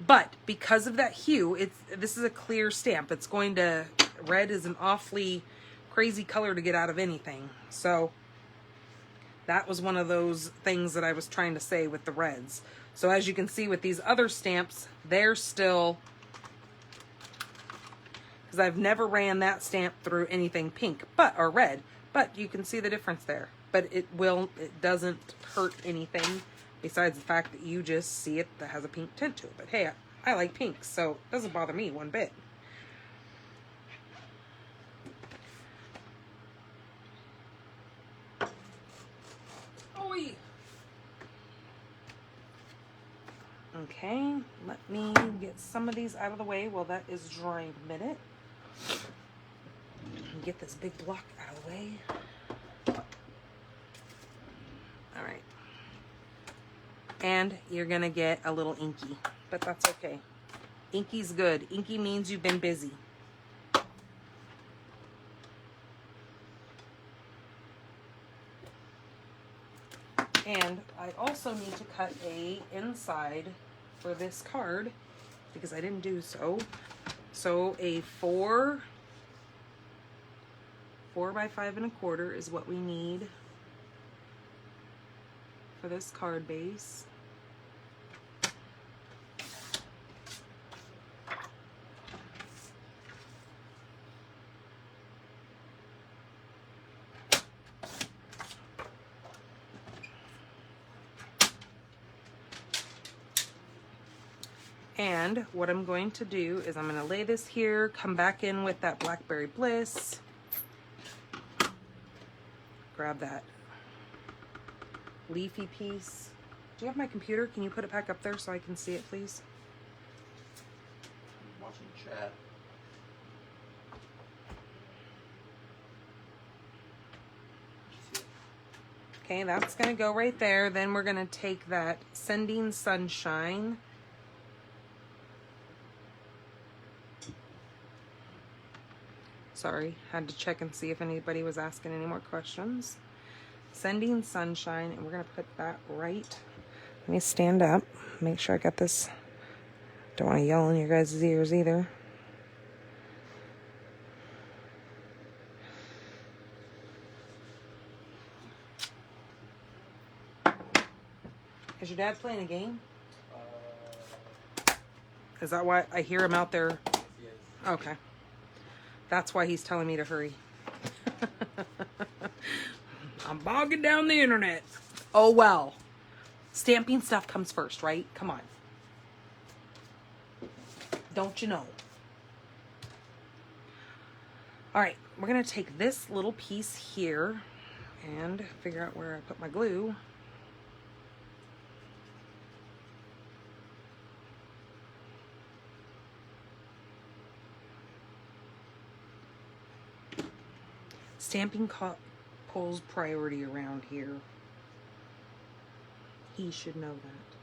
But because of that hue, this is a clear stamp. It's going to, red is an awfully crazy color to get out of anything. So that was one of those things that I was trying to say with the reds. So as you can see with these other stamps, they're still, because I've never ran that stamp through anything pink or red, but you can see the difference there. But it doesn't hurt anything besides the fact that you just see it that has a pink tint to it. But hey, I like pink, so it doesn't bother me one bit. Okay, let me get some of these out of the way while that is drying a minute. Get this big block out of the way. All right. And you're gonna get a little inky, but that's okay. Inky's good. Inky means you've been busy. And I also need to cut a inside for this card because I didn't do so. So a 4 by 5 1/4 is what we need for this card base. And what I'm going to do is I'm going to lay this here, come back in with that Blackberry Bliss, grab that leafy piece. Do you have my computer? Can you put it back up there so I can see it, please? I'm watching chat. Okay, that's going to go right there. Then we're going to take that Sending Sunshine. Sorry, had to check and see if anybody was asking any more questions. Sending Sunshine, and we're going to put that right. Let me stand up, make sure I got this. Don't want to yell in your guys' ears either. Is your dad playing a game? Is that why I hear him out there? Yes. Okay. That's why he's telling me to hurry. I'm bogging down the internet. Oh well. Stamping stuff comes first, right? Come on. Don't you know? Alright, we're going to take this little piece here and figure out where I put my glue. Stamping pulls priority around here. He should know that.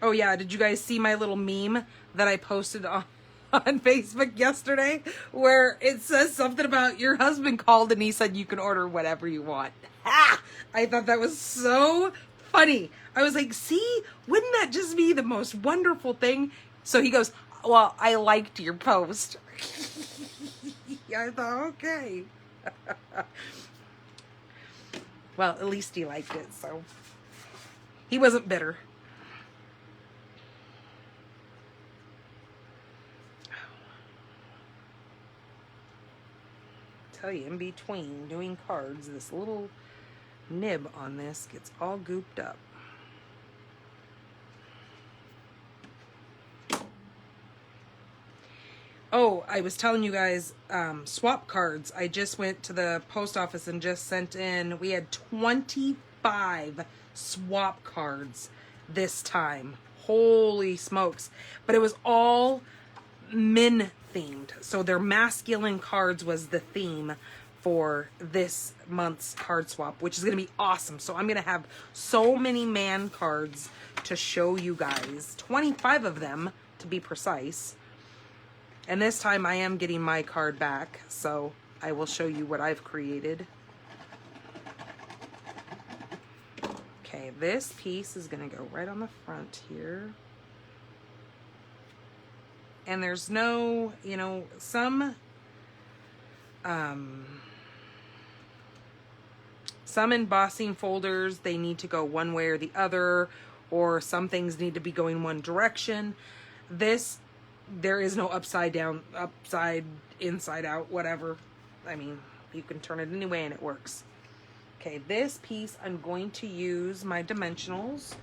Oh yeah, did you guys see my little meme that I posted on Facebook yesterday? Where it says something about your husband called and he said you can order whatever you want. Ha! I thought that was so funny. I was like, see, wouldn't that just be the most wonderful thing? So he goes, well, I liked your post. I thought, okay. Well, at least he liked it, so he wasn't bitter. Tell you, in between doing cards, this little nib on this gets all gooped up. Oh, I was telling you guys, swap cards. I just went to the post office and just sent in, we had 25 swap cards this time. Holy smokes. But it was all men themed. So their masculine cards was the theme for this month's card swap, which is going to be awesome. So I'm going to have so many man cards to show you guys. 25 of them, to be precise. And this time I am getting my card back, so I will show you what I've created. Okay, this piece is going to go right on the front here. And there's no, you know, some embossing folders, they need to go one way or the other, or some things need to be going one direction. This, there is no upside down, upside, inside out, whatever. I mean, you can turn it any way and it works. Okay, this piece, I'm going to use my dimensionals.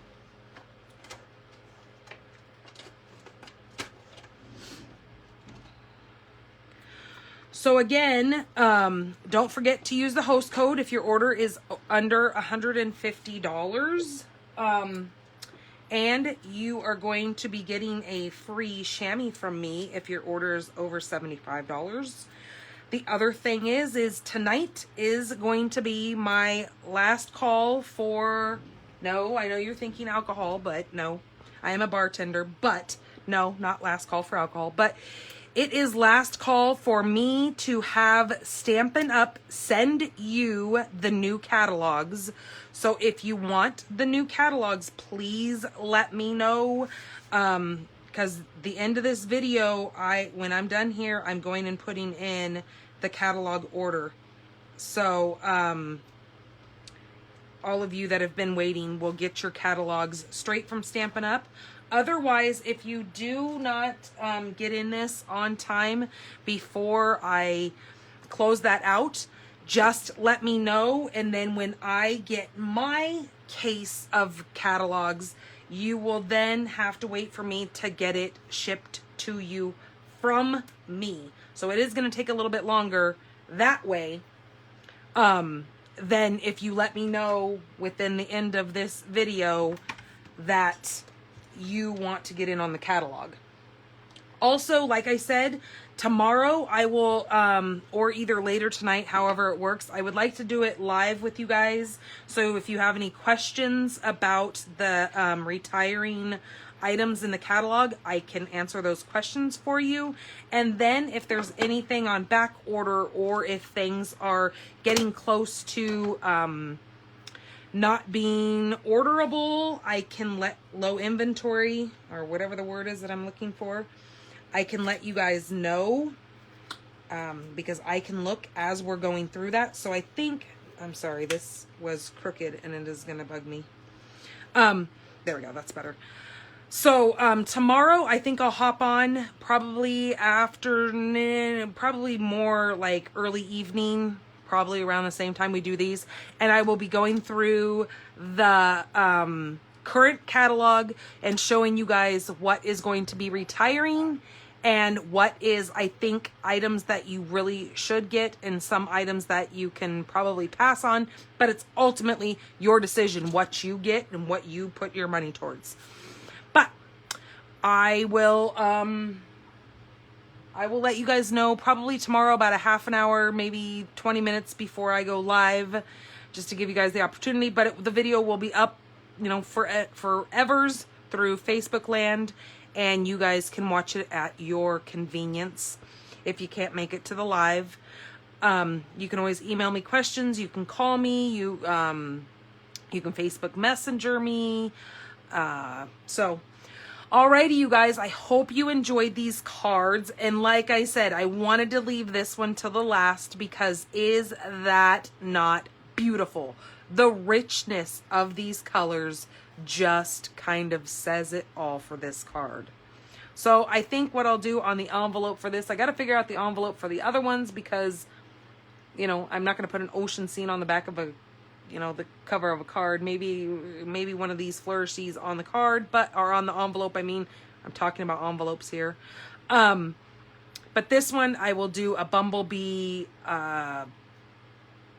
So again, don't forget to use the host code if your order is under $150. And you are going to be getting a free chamois from me if your order is over $75. The other thing is tonight is going to be my last call for, no, I know you're thinking alcohol, but no, I am a bartender, but no, not last call for alcohol, but it is last call for me to have Stampin' Up! Send you the new catalogs. So if you want the new catalogs, please let me know. Because the end of this video, when I'm done here, I'm going and putting in the catalog order. So all of you that have been waiting will get your catalogs straight from Stampin' Up! Otherwise, if you do not get in this on time before I close that out, just let me know. And then when I get my case of catalogs, you will then have to wait for me to get it shipped to you from me. So it is going to take a little bit longer that way. Then if you let me know within the end of this video that you want to get in on the catalog. Also, like I said, tomorrow I will, or either later tonight, however it works, I would like to do it live with you guys. So if you have any questions about the retiring items in the catalog, I can answer those questions for you. And then if there's anything on back order, or if things are getting close to not being orderable, I can let low inventory, or whatever the word is that I'm looking for, I can let you guys know, because I can look as we're going through that. So I think, I'm sorry, this was crooked and it is going to bug me. There we go. That's better. So, tomorrow I think I'll hop on probably afternoon, probably more like early evening, probably around the same time we do these. And I will be going through the, current catalog and showing you guys what is going to be retiring and what is, I think, items that you really should get and some items that you can probably pass on, but it's ultimately your decision what you get and what you put your money towards. But I will let you guys know probably tomorrow about a half an hour, maybe 20 minutes before I go live, just to give you guys the opportunity. But the video will be up, you know, forevers through Facebook land, and you guys can watch it at your convenience. If you can't make it to the live, you can always email me questions. You can call me. You can Facebook Messenger me. So, alrighty, you guys. I hope you enjoyed these cards. And like I said, I wanted to leave this one to the last because is that not beautiful? The richness of these colors just kind of says it all for this card. So I think what I'll do on the envelope for this, I got to figure out the envelope for the other ones because, you know, I'm not going to put an ocean scene on the back of a, you know, the cover of a card. Maybe one of these flourishes on the card, or on the envelope. I mean, I'm talking about envelopes here. But this one I will do a bumblebee,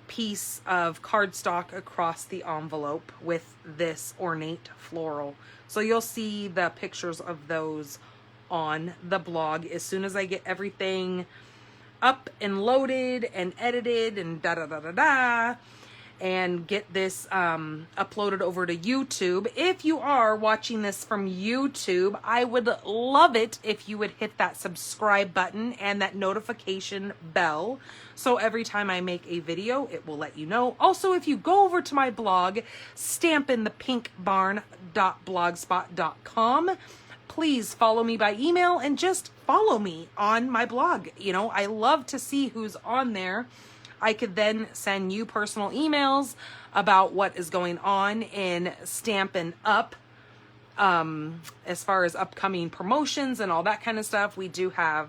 piece of cardstock across the envelope with this ornate floral. So you'll see the pictures of those on the blog as soon as I get everything up and loaded and edited and da-da-da-da-da, and get this uploaded over to YouTube. If you are watching this from YouTube, I would love it if you would hit that subscribe button and that notification bell. So every time I make a video, it will let you know. Also, if you go over to my blog, stampinthepinkbarn.blogspot.com, please follow me by email and just follow me on my blog. You know, I love to see who's on there. I could then send you personal emails about what is going on in Stampin' Up! As far as upcoming promotions and all that kind of stuff. We do have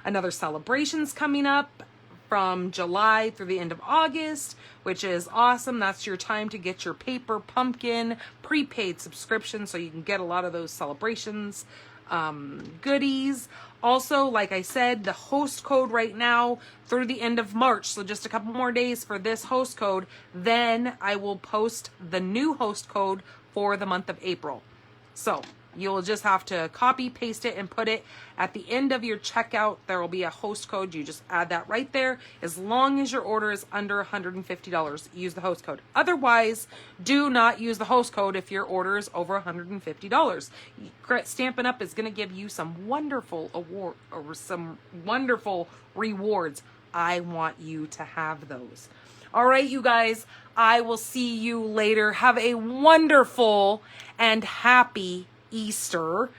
another celebrations coming up from July through the end of August, which is awesome. That's your time to get your paper pumpkin prepaid subscription so you can get a lot of those celebrations goodies. Also, like I said, the host code right now through the end of March, so just a couple more days for this host code, then I will post the new host code for the month of April. So you'll just have to copy, paste it, and put it at the end of your checkout. There will be a host code. You just add that right there. As long as your order is under $150, use the host code. Otherwise, do not use the host code if your order is over $150. Stampin' Up! Is going to give you some wonderful some wonderful rewards. I want you to have those. All right, you guys, I will see you later. Have a wonderful and happy Easter.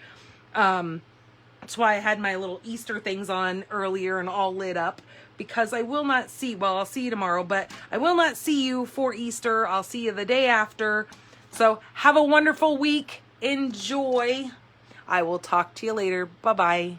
That's why I had my little Easter things on earlier and all lit up, because I will not see, well, I'll see you tomorrow, but I will not see you for Easter. I'll see you the day after. So have a wonderful week. Enjoy. I will talk to you later. Bye-bye.